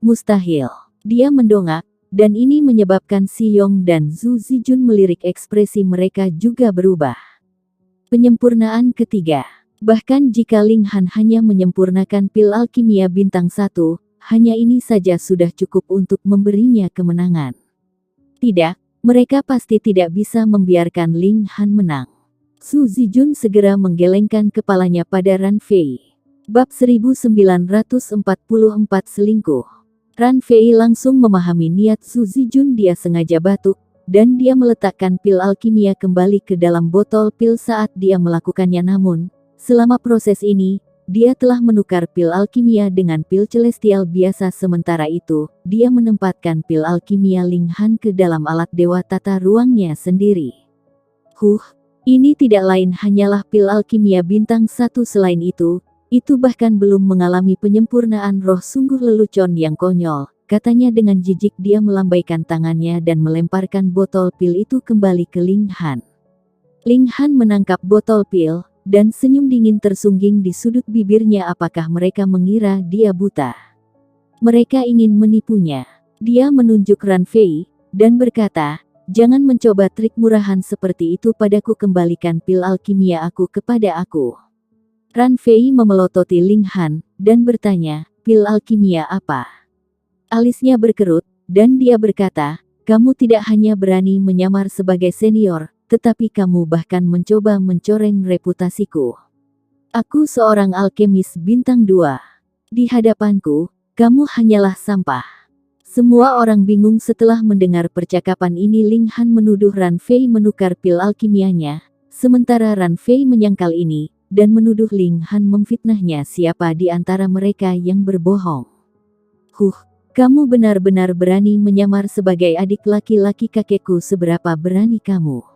Mustahil. Dia mendongak, dan ini menyebabkan Siyong dan Su Zijun melirik. Ekspresi mereka juga berubah. Penyempurnaan ketiga. Bahkan jika Ling Han hanya menyempurnakan pil alkimia bintang 1, hanya ini saja sudah cukup untuk memberinya kemenangan. Tidak, mereka pasti tidak bisa membiarkan Ling Han menang. Su Zijun segera menggelengkan kepalanya pada Ran Fei. Bab 1944 Selingkuh. Ran Fei langsung memahami niat Su Zijun. Dia sengaja batuk, dan dia meletakkan pil alkimia kembali ke dalam botol pil saat dia melakukannya. Namun, selama proses ini, dia telah menukar pil alkimia dengan pil celestial biasa. Sementara itu, dia menempatkan pil alkimia Ling Han ke dalam alat dewa tata ruangnya sendiri. Ini tidak lain hanyalah pil alkimia bintang 1. Selain itu bahkan belum mengalami penyempurnaan roh. Sungguh lelucon yang konyol, katanya dengan jijik. Dia melambaikan tangannya dan melemparkan botol pil itu kembali ke Ling Han. Ling Han menangkap botol pil, dan senyum dingin tersungging di sudut bibirnya. Apakah mereka mengira dia buta? Mereka ingin menipunya. Dia menunjuk Ran Fei, dan berkata, "Jangan mencoba trik murahan seperti itu padaku. Kembalikan pil alkimia aku kepada aku." Ran Fei memelototi Ling Han, dan bertanya, "Pil alkimia apa?" Alisnya berkerut, dan dia berkata, "Kamu tidak hanya berani menyamar sebagai senior, tetapi kamu bahkan mencoba mencoreng reputasiku. Aku seorang alkemis bintang 2. Di hadapanku, kamu hanyalah sampah. Semua orang bingung setelah mendengar percakapan ini. Ling Han menuduh Ran Fei menukar pil alkimianya, sementara Ran Fei menyangkal ini, dan menuduh Ling Han memfitnahnya siapa di antara mereka yang berbohong. Kamu benar-benar berani menyamar sebagai adik laki-laki kakekku. Seberapa berani kamu?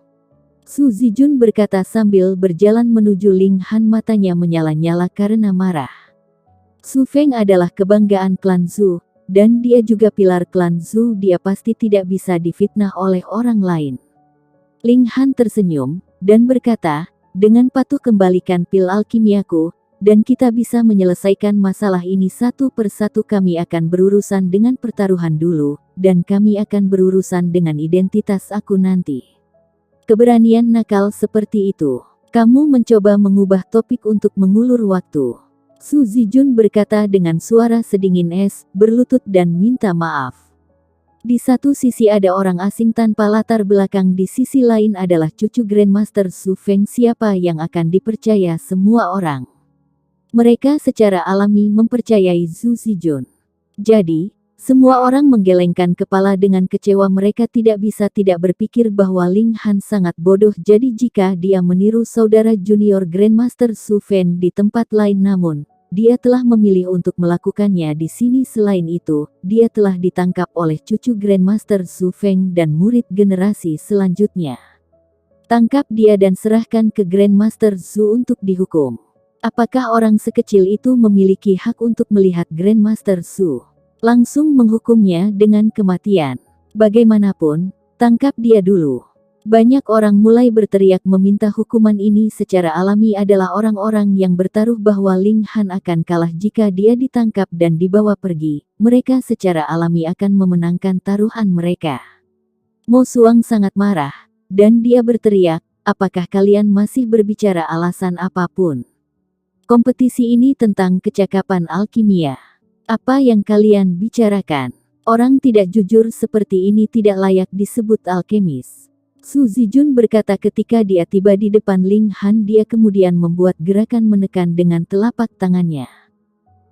Su Zijun berkata sambil berjalan menuju Ling Han, matanya menyala-nyala karena marah. Su Feng adalah kebanggaan klan Zhu, dan dia juga pilar klan Zhu. Dia pasti tidak bisa difitnah oleh orang lain. Ling Han tersenyum, dan berkata, dengan patuh kembalikan pil alkimiaku, dan kita bisa menyelesaikan masalah ini satu persatu. Kami akan berurusan dengan pertaruhan dulu, dan kami akan berurusan dengan identitas aku nanti. Keberanian nakal seperti itu. Kamu mencoba mengubah topik untuk mengulur waktu. Su Zijun berkata dengan suara sedingin es, berlutut dan minta maaf. Di satu sisi ada orang asing tanpa latar belakang, di sisi lain adalah cucu Grandmaster Su Feng. Siapa yang akan dipercaya semua orang? Mereka secara alami mempercayai Su Zijun. Jadi, semua orang menggelengkan kepala dengan kecewa. Mereka tidak bisa tidak berpikir bahwa Ling Han sangat bodoh. Jadi jika dia meniru saudara junior Grandmaster Su Feng di tempat lain, namun dia telah memilih untuk melakukannya di sini. Selain itu, dia telah ditangkap oleh cucu Grandmaster Su Feng dan murid generasi selanjutnya. Tangkap dia dan serahkan ke Grandmaster Zhu untuk dihukum. Apakah orang sekecil itu memiliki hak untuk melihat Grandmaster Zhu langsung menghukumnya dengan kematian? Bagaimanapun, tangkap dia dulu. Banyak orang mulai berteriak meminta hukuman ini. Secara alami adalah orang-orang yang bertaruh bahwa Ling Han akan kalah jika dia ditangkap dan dibawa pergi. Mereka secara alami akan memenangkan taruhan mereka. Mo Suang sangat marah, dan dia berteriak, apakah kalian masih berbicara alasan apapun? Kompetisi ini tentang kecakapan alkimia. Apa yang kalian bicarakan? Orang tidak jujur seperti ini tidak layak disebut alkemis. Su Zijun berkata ketika dia tiba di depan Ling Han. Dia kemudian membuat gerakan menekan dengan telapak tangannya.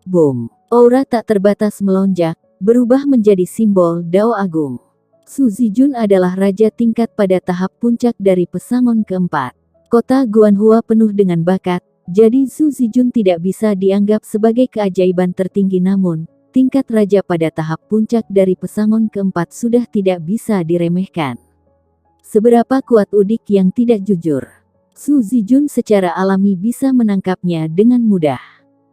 Boom! Aura tak terbatas melonjak, berubah menjadi simbol Dao Agung. Su Zijun adalah raja tingkat pada tahap puncak dari pesangon keempat. Kota Guanhua penuh dengan bakat, jadi Su Zijun tidak bisa dianggap sebagai keajaiban tertinggi. Namun, tingkat raja pada tahap puncak dari pesangon keempat sudah tidak bisa diremehkan. Seberapa kuat udik yang tidak jujur? Su Zijun secara alami bisa menangkapnya dengan mudah.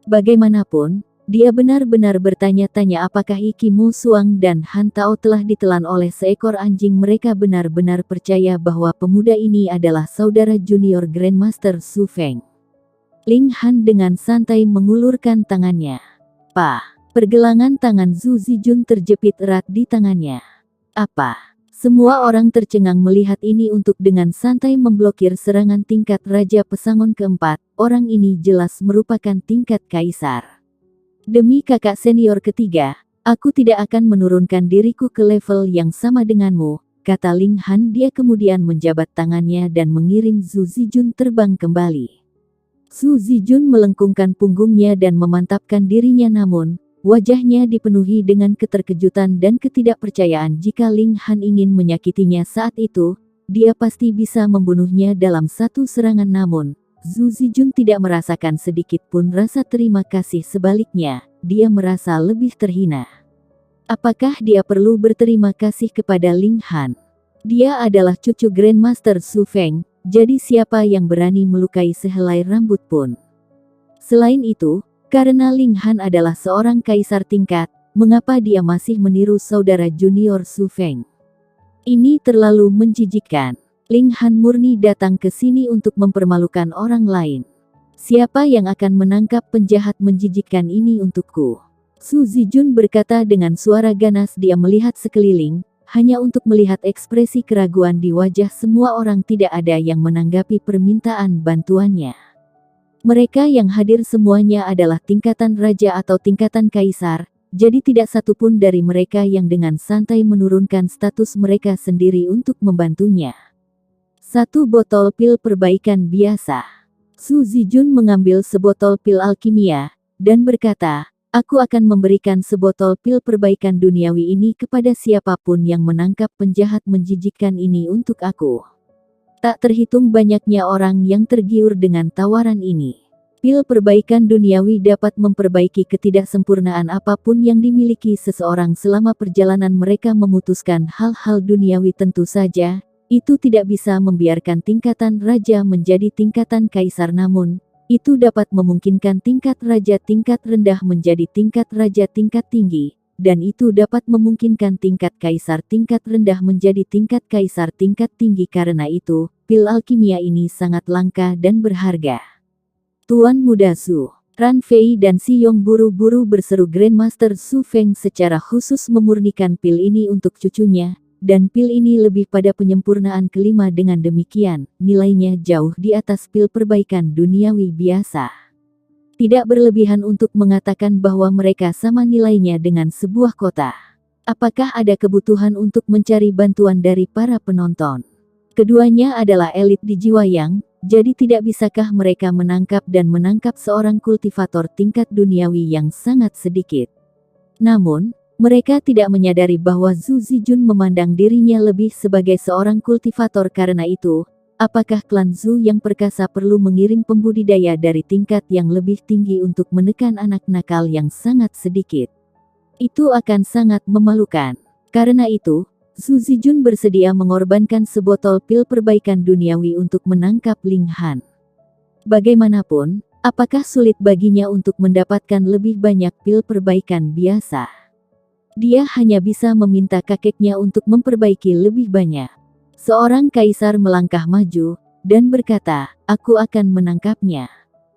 Bagaimanapun, dia benar-benar bertanya-tanya apakah Iki Mo Suang dan Han Tao telah ditelan oleh seekor anjing. Mereka benar-benar percaya bahwa pemuda ini adalah saudara junior Grandmaster Su Feng. Ling Han dengan santai mengulurkan tangannya. Pergelangan tangan Su Zijun terjepit erat di tangannya. Apa? Semua orang tercengang melihat ini. Untuk dengan santai memblokir serangan tingkat raja pesangon keempat. Orang ini jelas merupakan tingkat kaisar. Demi kakak senior ketiga, aku tidak akan menurunkan diriku ke level yang sama denganmu, kata Ling Han. Dia kemudian menjabat tangannya dan mengirim Su Zijun terbang kembali. Su Zijun melengkungkan punggungnya dan memantapkan dirinya, namun wajahnya dipenuhi dengan keterkejutan dan ketidakpercayaan. Jika Ling Han ingin menyakitinya saat itu, dia pasti bisa membunuhnya dalam satu serangan. Namun, Su Zijun tidak merasakan sedikit pun rasa terima kasih. Sebaliknya, dia merasa lebih terhina. Apakah dia perlu berterima kasih kepada Ling Han? Dia adalah cucu Grandmaster Su Feng, jadi siapa yang berani melukai sehelai rambut pun? Selain itu, karena Ling Han adalah seorang kaisar tingkat, mengapa dia masih meniru saudara junior Su Feng? Ini terlalu menjijikkan. Ling Han murni datang ke sini untuk mempermalukan orang lain. Siapa yang akan menangkap penjahat menjijikkan ini untukku? Su Zijun berkata dengan suara ganas. Dia melihat sekeliling, hanya untuk melihat ekspresi keraguan di wajah semua orang. Tidak ada yang menanggapi permintaan bantuannya. Mereka yang hadir semuanya adalah tingkatan raja atau tingkatan kaisar, jadi tidak satupun dari mereka yang dengan santai menurunkan status mereka sendiri untuk membantunya. 1 botol pil perbaikan biasa. Su Zijun mengambil sebotol pil alkimia, dan berkata, aku akan memberikan sebotol pil perbaikan duniawi ini kepada siapapun yang menangkap penjahat menjijikkan ini untuk aku. Tak terhitung banyaknya orang yang tergiur dengan tawaran ini. Pil perbaikan duniawi dapat memperbaiki ketidaksempurnaan apapun yang dimiliki seseorang selama perjalanan mereka memutuskan hal-hal duniawi. Tentu saja, itu tidak bisa membiarkan tingkatan raja menjadi tingkatan kaisar, namun itu dapat memungkinkan tingkat raja tingkat rendah menjadi tingkat raja tingkat tinggi, dan itu dapat memungkinkan tingkat kaisar tingkat rendah menjadi tingkat kaisar tingkat tinggi. Karena itu, pil alkimia ini sangat langka dan berharga. Tuan Muda Su, Ran Fei dan Si Yong buru-buru berseru Grandmaster Su Feng secara khusus memurnikan pil ini untuk cucunya, dan pil ini lebih pada penyempurnaan kelima. Dengan demikian, nilainya jauh di atas pil perbaikan duniawi biasa. Tidak berlebihan untuk mengatakan bahwa mereka sama nilainya dengan sebuah kota. Apakah ada kebutuhan untuk mencari bantuan dari para penonton? Keduanya adalah elit di Jiwayang. Jadi tidak bisakah mereka menangkap dan menangkap seorang kultivator tingkat duniawi yang sangat sedikit? Namun, mereka tidak menyadari bahwa Su Zijun memandang dirinya lebih sebagai seorang kultivator. Karena itu, apakah klan Zhu yang perkasa perlu mengirim pembudidaya dari tingkat yang lebih tinggi untuk menekan anak nakal yang sangat sedikit? Itu akan sangat memalukan. Karena itu, Su Zijun bersedia mengorbankan sebotol pil perbaikan duniawi untuk menangkap Ling Han. Bagaimanapun, apakah sulit baginya untuk mendapatkan lebih banyak pil perbaikan biasa? Dia hanya bisa meminta kakeknya untuk memperbaiki lebih banyak. Seorang kaisar melangkah maju, dan berkata, aku akan menangkapnya.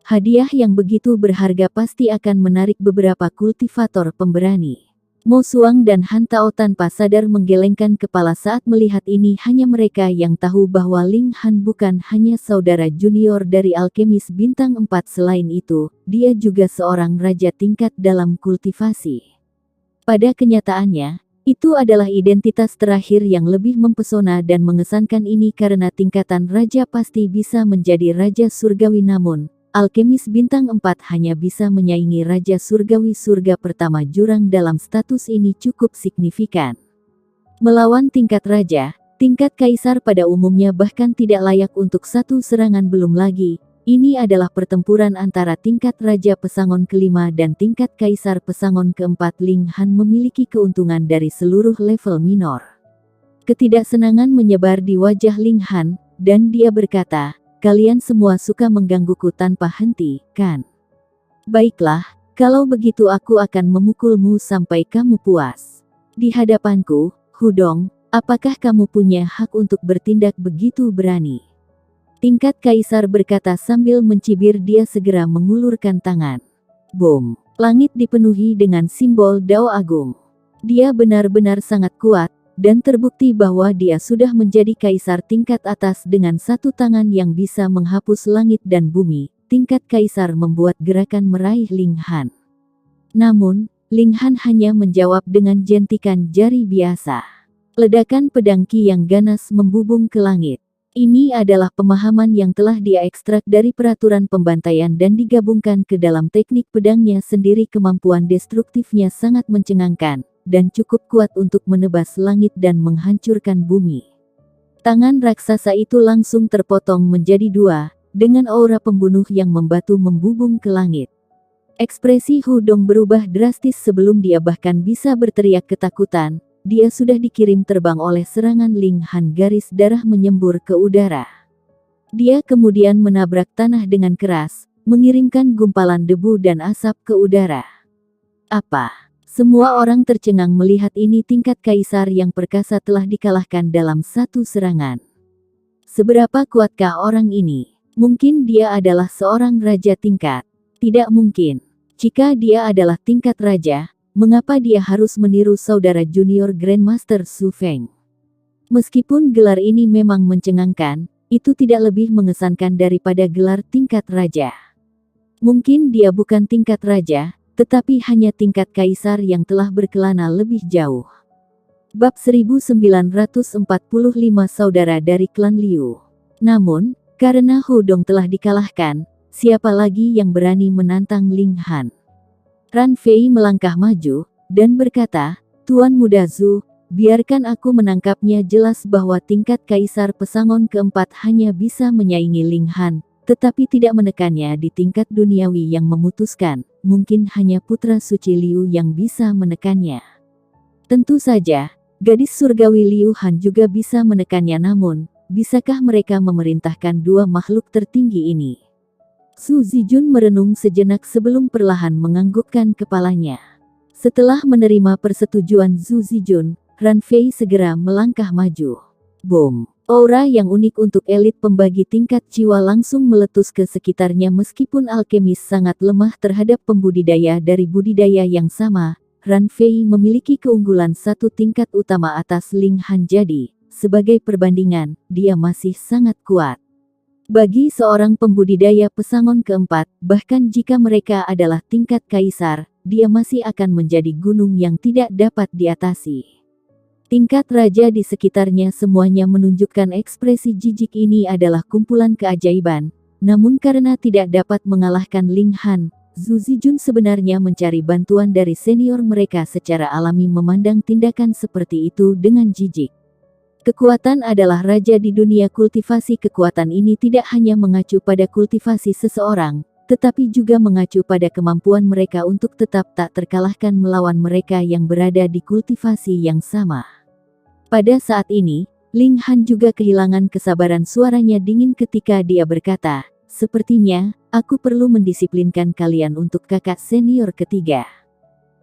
Hadiah yang begitu berharga pasti akan menarik beberapa kultivator pemberani. Mo Suang dan Han Tao tanpa sadar menggelengkan kepala saat melihat ini. Hanya mereka yang tahu bahwa Ling Han bukan hanya saudara junior dari alkemis bintang 4. Selain itu, dia juga seorang raja tingkat dalam kultivasi. Pada kenyataannya, itu adalah identitas terakhir yang lebih mempesona dan mengesankan ini karena tingkatan raja pasti bisa menjadi raja surgawi, namun alkemis bintang 4 hanya bisa menyaingi raja surgawi surga pertama. Jurang dalam status ini cukup signifikan. Melawan tingkat raja, tingkat kaisar pada umumnya bahkan tidak layak untuk satu serangan. Belum lagi, ini adalah pertempuran antara tingkat raja pesangon kelima dan tingkat kaisar pesangon keempat. Ling Han memiliki keuntungan dari seluruh level minor. Ketidaksenangan menyebar di wajah Ling Han, dan dia berkata, kalian semua suka menggangguku tanpa henti, kan? Baiklah, kalau begitu aku akan memukulmu sampai kamu puas. Di hadapanku, Hudong, apakah kamu punya hak untuk bertindak begitu berani? Tingkat kaisar berkata sambil mencibir. Dia segera mengulurkan tangan. Boom! Langit dipenuhi dengan simbol Dao Agung. Dia benar-benar sangat kuat, dan terbukti bahwa dia sudah menjadi kaisar tingkat atas dengan satu tangan yang bisa menghapus langit dan bumi. Tingkat kaisar membuat gerakan meraih Ling Han. Namun, Ling Han hanya menjawab dengan jentikan jari biasa. Ledakan pedang Qi yang ganas membubung ke langit. Ini adalah pemahaman yang telah dia ekstrak dari peraturan pembantaian dan digabungkan ke dalam teknik pedangnya sendiri. Kemampuan destruktifnya sangat mencengangkan, dan cukup kuat untuk menebas langit dan menghancurkan bumi. Tangan raksasa itu langsung terpotong menjadi dua, dengan aura pembunuh yang membatu membubung ke langit. Ekspresi Hudong berubah drastis. Sebelum dia bahkan bisa berteriak ketakutan, dia sudah dikirim terbang oleh serangan Ling Han. Garis darah menyembur ke udara. Dia kemudian menabrak tanah dengan keras, mengirimkan gumpalan debu dan asap ke udara. Apa? Semua orang tercengang melihat ini. Tingkat kaisar yang perkasa telah dikalahkan dalam satu serangan. Seberapa kuatkah orang ini? Mungkin dia adalah seorang raja tingkat. Tidak mungkin. Jika dia adalah tingkat raja, mengapa dia harus meniru saudara junior Grandmaster Su Feng? Meskipun gelar ini memang mencengangkan, itu tidak lebih mengesankan daripada gelar tingkat raja. Mungkin dia bukan tingkat raja, tetapi hanya tingkat kaisar yang telah berkelana lebih jauh. Bab 1945 Saudara dari Klan Liu. Namun, karena Hu Dong telah dikalahkan, siapa lagi yang berani menantang Ling Han? Ran Fei melangkah maju, dan berkata, Tuan Muda Zhu, biarkan aku menangkapnya. Jelas bahwa tingkat Kaisar Pesangon keempat hanya bisa menyaingi Ling Han, tetapi tidak menekannya di tingkat duniawi yang memutuskan, mungkin hanya putra suci Liu yang bisa menekannya. Tentu saja, gadis surgawi Liu Han juga bisa menekannya, namun, bisakah mereka memerintahkan dua makhluk tertinggi ini? Su Zijun merenung sejenak sebelum perlahan menganggukkan kepalanya. Setelah menerima persetujuan Su Zijun, Ran Fei segera melangkah maju. Boom! Aura yang unik untuk elit pembagi tingkat jiwa langsung meletus ke sekitarnya. Meskipun alkemis sangat lemah terhadap pembudidaya dari budidaya yang sama, Ran Fei memiliki keunggulan satu tingkat utama atas Ling Han. Jadi, sebagai perbandingan, dia masih sangat kuat. Bagi seorang pembudidaya pesangon keempat, bahkan jika mereka adalah tingkat kaisar, dia masih akan menjadi gunung yang tidak dapat diatasi. Tingkat raja di sekitarnya semuanya menunjukkan ekspresi jijik. Ini adalah kumpulan keajaiban, namun karena tidak dapat mengalahkan Ling Han, Su Zijun sebenarnya mencari bantuan dari senior mereka. Secara alami memandang tindakan seperti itu dengan jijik. Kekuatan adalah raja di dunia kultivasi. Kekuatan ini tidak hanya mengacu pada kultivasi seseorang, tetapi juga mengacu pada kemampuan mereka untuk tetap tak terkalahkan melawan mereka yang berada di kultivasi yang sama. Pada saat ini, Ling Han juga kehilangan kesabaran. Suaranya dingin ketika dia berkata, sepertinya, aku perlu mendisiplinkan kalian untuk kakak senior ketiga.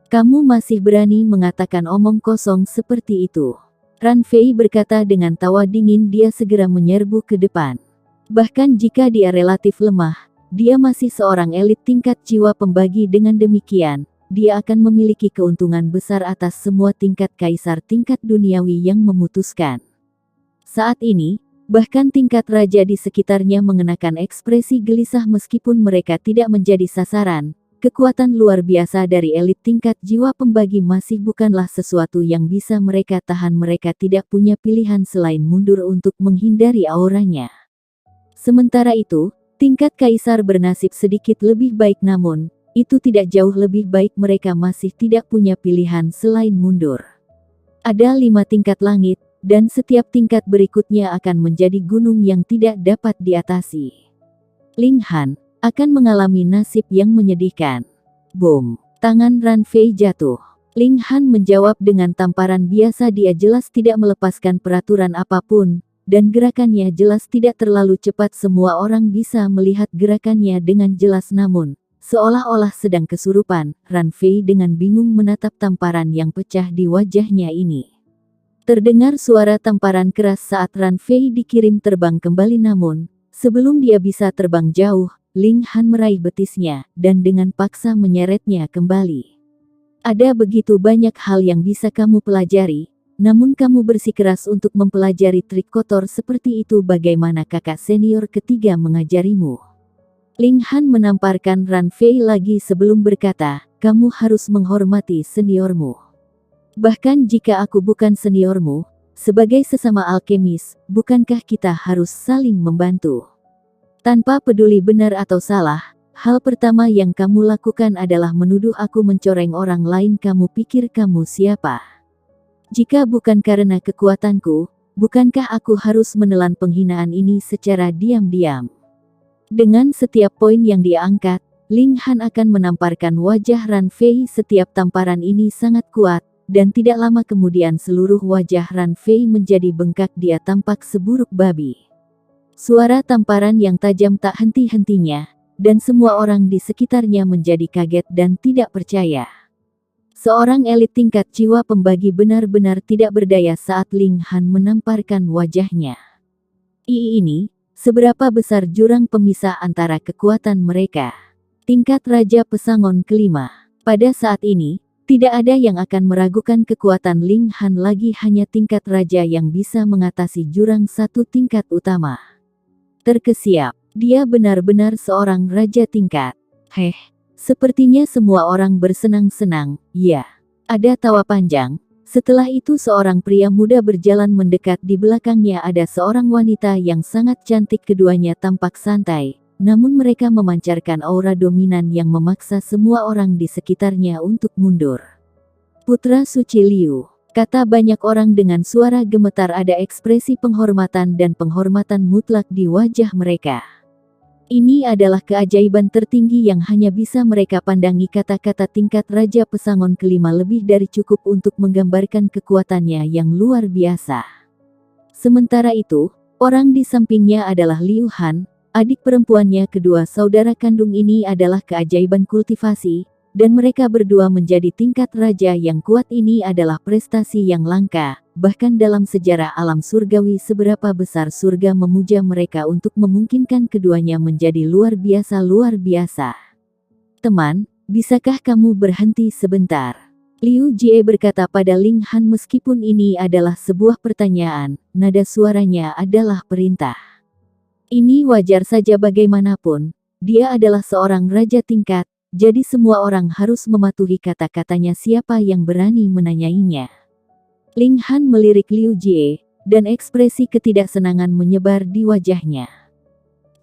Kamu masih berani mengatakan omong kosong seperti itu? Ran Fei berkata dengan tawa dingin. Dia segera menyerbu ke depan. Bahkan jika dia relatif lemah, dia masih seorang elit tingkat jiwa pembagi. Dengan demikian, dia akan memiliki keuntungan besar atas semua tingkat kaisar tingkat duniawi yang memutuskan. Saat ini, bahkan tingkat raja di sekitarnya mengenakan ekspresi gelisah meskipun mereka tidak menjadi sasaran. Kekuatan luar biasa dari elit tingkat jiwa pembagi masih bukanlah sesuatu yang bisa mereka tahan. Mereka tidak punya pilihan selain mundur untuk menghindari auranya. Sementara itu, tingkat kaisar bernasib sedikit lebih baik, namun, itu tidak jauh lebih baik. Mereka masih tidak punya pilihan selain mundur. Ada 5 tingkat langit, dan setiap tingkat berikutnya akan menjadi gunung yang tidak dapat diatasi. Ling Han akan mengalami nasib yang menyedihkan. Boom! Tangan Ran Fei jatuh. Ling Han menjawab dengan tamparan biasa. Dia jelas tidak melepaskan peraturan apapun, dan gerakannya jelas tidak terlalu cepat. Semua orang bisa melihat gerakannya dengan jelas, namun, seolah-olah sedang kesurupan, Ran Fei dengan bingung menatap tamparan yang pecah di wajahnya ini. Terdengar suara tamparan keras saat Ran Fei dikirim terbang kembali, namun, sebelum dia bisa terbang jauh, Ling Han meraih betisnya, dan dengan paksa menyeretnya kembali. Ada begitu banyak hal yang bisa kamu pelajari, namun kamu bersikeras untuk mempelajari trik kotor seperti itu. Bagaimana kakak senior ketiga mengajarimu? Ling Han menamparkan Ran Fei lagi sebelum berkata, kamu harus menghormati seniormu. Bahkan jika aku bukan seniormu, sebagai sesama alkemis, bukankah kita harus saling membantu? Tanpa peduli benar atau salah, hal pertama yang kamu lakukan adalah menuduh aku mencoreng orang lain. Kamu pikir kamu siapa? Jika bukan karena kekuatanku, bukankah aku harus menelan penghinaan ini secara diam-diam? Dengan setiap poin yang dia angkat, Ling Han akan menamparkan wajah Ran Fei. Setiap tamparan ini sangat kuat, dan tidak lama kemudian seluruh wajah Ran Fei menjadi bengkak. Dia tampak seburuk babi. Suara tamparan yang tajam tak henti-hentinya, dan semua orang di sekitarnya menjadi kaget dan tidak percaya. Seorang elit tingkat jiwa pembagi benar-benar tidak berdaya saat Ling Han menamparkan wajahnya. Ini, seberapa besar jurang pemisah antara kekuatan mereka? Tingkat Raja Pesangon kelima. Pada saat ini, tidak ada yang akan meragukan kekuatan Ling Han lagi. Hanya tingkat raja yang bisa mengatasi jurang satu tingkat utama. Terkesiap, dia benar-benar seorang raja tingkat. Sepertinya semua orang bersenang-senang. Ya, ada tawa panjang. Setelah itu seorang pria muda berjalan mendekat, di belakangnya ada seorang wanita yang sangat cantik. Keduanya tampak santai, namun mereka memancarkan aura dominan yang memaksa semua orang di sekitarnya untuk mundur. Putra suci Liu, kata banyak orang dengan suara gemetar. Ada ekspresi penghormatan dan penghormatan mutlak di wajah mereka. Ini adalah keajaiban tertinggi yang hanya bisa mereka pandangi. Kata-kata tingkat Raja Pesangon kelima lebih dari cukup untuk menggambarkan kekuatannya yang luar biasa. Sementara itu, orang di sampingnya adalah Liu Han, adik perempuannya. Kedua saudara kandung ini adalah keajaiban kultivasi, dan mereka berdua menjadi tingkat raja yang kuat. Ini adalah prestasi yang langka, bahkan dalam sejarah alam surgawi. Seberapa besar surga memuja mereka untuk memungkinkan keduanya menjadi luar biasa. Luar biasa. Teman, bisakah kamu berhenti sebentar? Liu Jie berkata pada Ling Han. Meskipun ini adalah sebuah pertanyaan, nada suaranya adalah perintah. Ini wajar saja, bagaimanapun, dia adalah seorang raja tingkat. Jadi semua orang harus mematuhi kata-katanya. Siapa yang berani menanyainya? Ling Han melirik Liu Jie, dan ekspresi ketidaksenangan menyebar di wajahnya.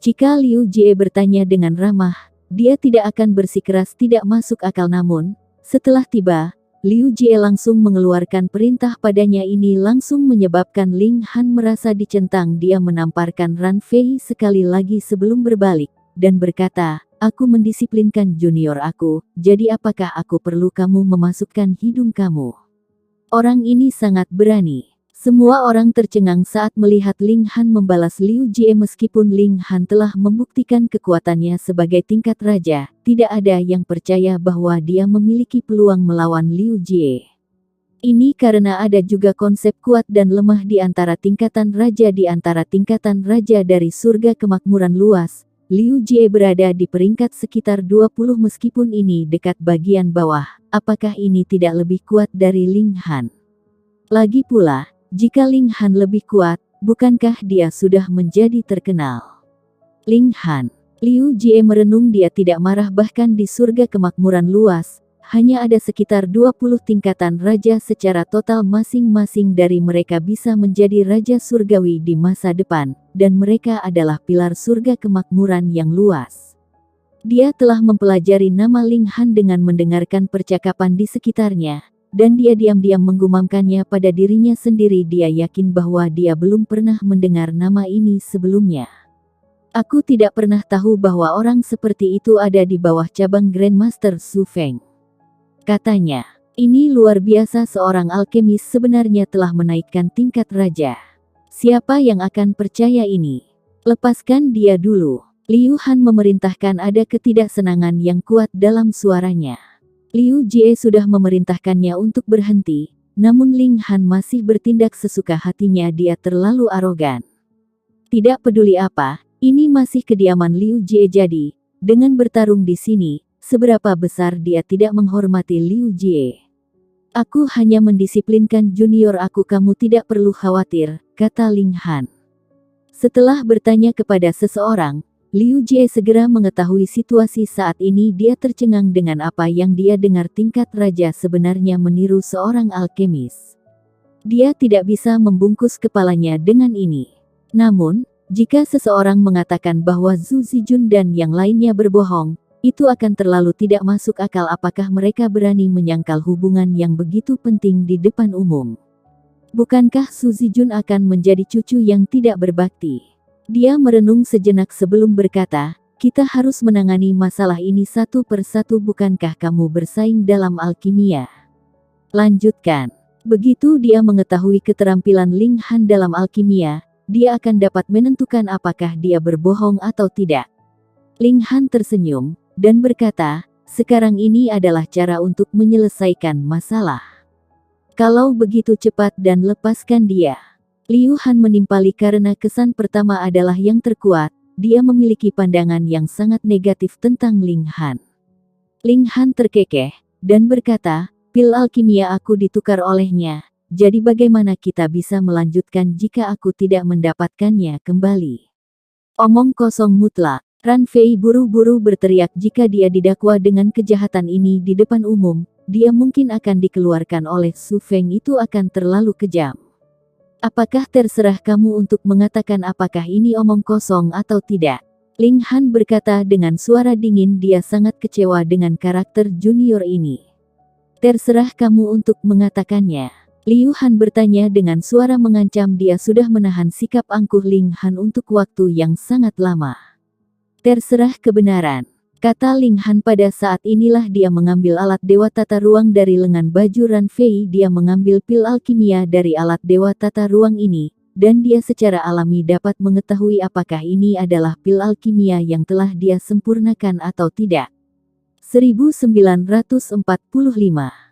Jika Liu Jie bertanya dengan ramah, dia tidak akan bersikeras. Tidak masuk akal. Namun, setelah tiba, Liu Jie langsung mengeluarkan perintah padanya. Ini langsung menyebabkan Ling Han merasa dicentang. Dia menamparkan Ran Fei sekali lagi sebelum berbalik, dan berkata, "Aku mendisiplinkan junior aku, jadi apakah aku perlu kamu memasukkan hidung kamu?" Orang ini sangat berani. Semua orang tercengang saat melihat Ling Han membalas Liu Jie. Meskipun Ling Han telah membuktikan kekuatannya sebagai tingkat raja, tidak ada yang percaya bahwa dia memiliki peluang melawan Liu Jie. Ini karena ada juga konsep kuat dan lemah di antara tingkatan raja. Di antara tingkatan raja dari surga kemakmuran luas, Liu Jie berada di peringkat sekitar 20. Meskipun ini dekat bagian bawah, apakah ini tidak lebih kuat dari Ling Han? Lagi pula, jika Ling Han lebih kuat, bukankah dia sudah menjadi terkenal? Ling Han. Liu Jie merenung. Dia tidak marah. Bahkan di surga kemakmuran luas, hanya ada sekitar 20 tingkatan raja secara total. Masing-masing dari mereka bisa menjadi raja surgawi di masa depan, dan mereka adalah pilar surga kemakmuran yang luas. Dia telah mempelajari nama Ling Han dengan mendengarkan percakapan di sekitarnya, dan dia diam-diam menggumamkannya pada dirinya sendiri. Dia yakin bahwa dia belum pernah mendengar nama ini sebelumnya. Aku tidak pernah tahu bahwa orang seperti itu ada di bawah cabang Grandmaster Su Feng, katanya. Ini luar biasa. Seorang alkemis sebenarnya telah menaikkan tingkat raja. Siapa yang akan percaya ini? Lepaskan dia dulu. Liu Han memerintahkan. Ada ketidaksenangan yang kuat dalam suaranya. Liu Jie sudah memerintahkannya untuk berhenti, namun Ling Han masih bertindak sesuka hatinya. Dia terlalu arogan. Tidak peduli apa, ini masih kediaman Liu Jie. Jadi, dengan bertarung di sini, seberapa besar dia tidak menghormati Liu Jie. Aku hanya mendisiplinkan junior aku. Kamu tidak perlu khawatir, kata Ling Han. Setelah bertanya kepada seseorang, Liu Jie segera mengetahui situasi saat ini. Dia tercengang dengan apa yang dia dengar. Tingkat raja sebenarnya meniru seorang alkemis. Dia tidak bisa membungkus kepalanya dengan ini. Namun, jika seseorang mengatakan bahwa Zhu Zijun dan yang lainnya berbohong, itu akan terlalu tidak masuk akal. Apakah mereka berani menyangkal hubungan yang begitu penting di depan umum? Bukankah Zhu Zijun akan menjadi cucu yang tidak berbakti? Dia merenung sejenak sebelum berkata, "Kita harus menangani masalah ini satu persatu. Bukankah kamu bersaing dalam alkimia?" Lanjutkan. Begitu dia mengetahui keterampilan Ling Han dalam alkimia, dia akan dapat menentukan apakah dia berbohong atau tidak. Ling Han tersenyum, dan berkata, "Sekarang ini adalah cara untuk menyelesaikan masalah. Kalau begitu cepat dan lepaskan dia." Liu Han menimpali karena kesan pertama adalah yang terkuat. Dia memiliki pandangan yang sangat negatif tentang Ling Han. Ling Han terkekeh, dan berkata, "Pil alkimia aku ditukar olehnya. Jadi bagaimana kita bisa melanjutkan jika aku tidak mendapatkannya kembali?" Omong kosong mutlak. Ran Fei buru-buru berteriak. Jika dia didakwa dengan kejahatan ini di depan umum, dia mungkin akan dikeluarkan oleh Su Feng itu akan terlalu kejam. Apakah terserah kamu untuk mengatakan apakah ini omong kosong atau tidak? Ling Han berkata dengan suara dingin, dia sangat kecewa dengan karakter junior ini. Terserah kamu untuk mengatakannya. Liu Han bertanya dengan suara mengancam, dia sudah menahan sikap angkuh Ling Han untuk waktu yang sangat lama. Terserah kebenaran, kata Ling Han. Pada saat inilah dia mengambil alat dewa tata ruang dari lengan baju Ran Fei. Dia mengambil pil alkimia dari alat dewa tata ruang ini, dan dia secara alami dapat mengetahui apakah ini adalah pil alkimia yang telah dia sempurnakan atau tidak. 1945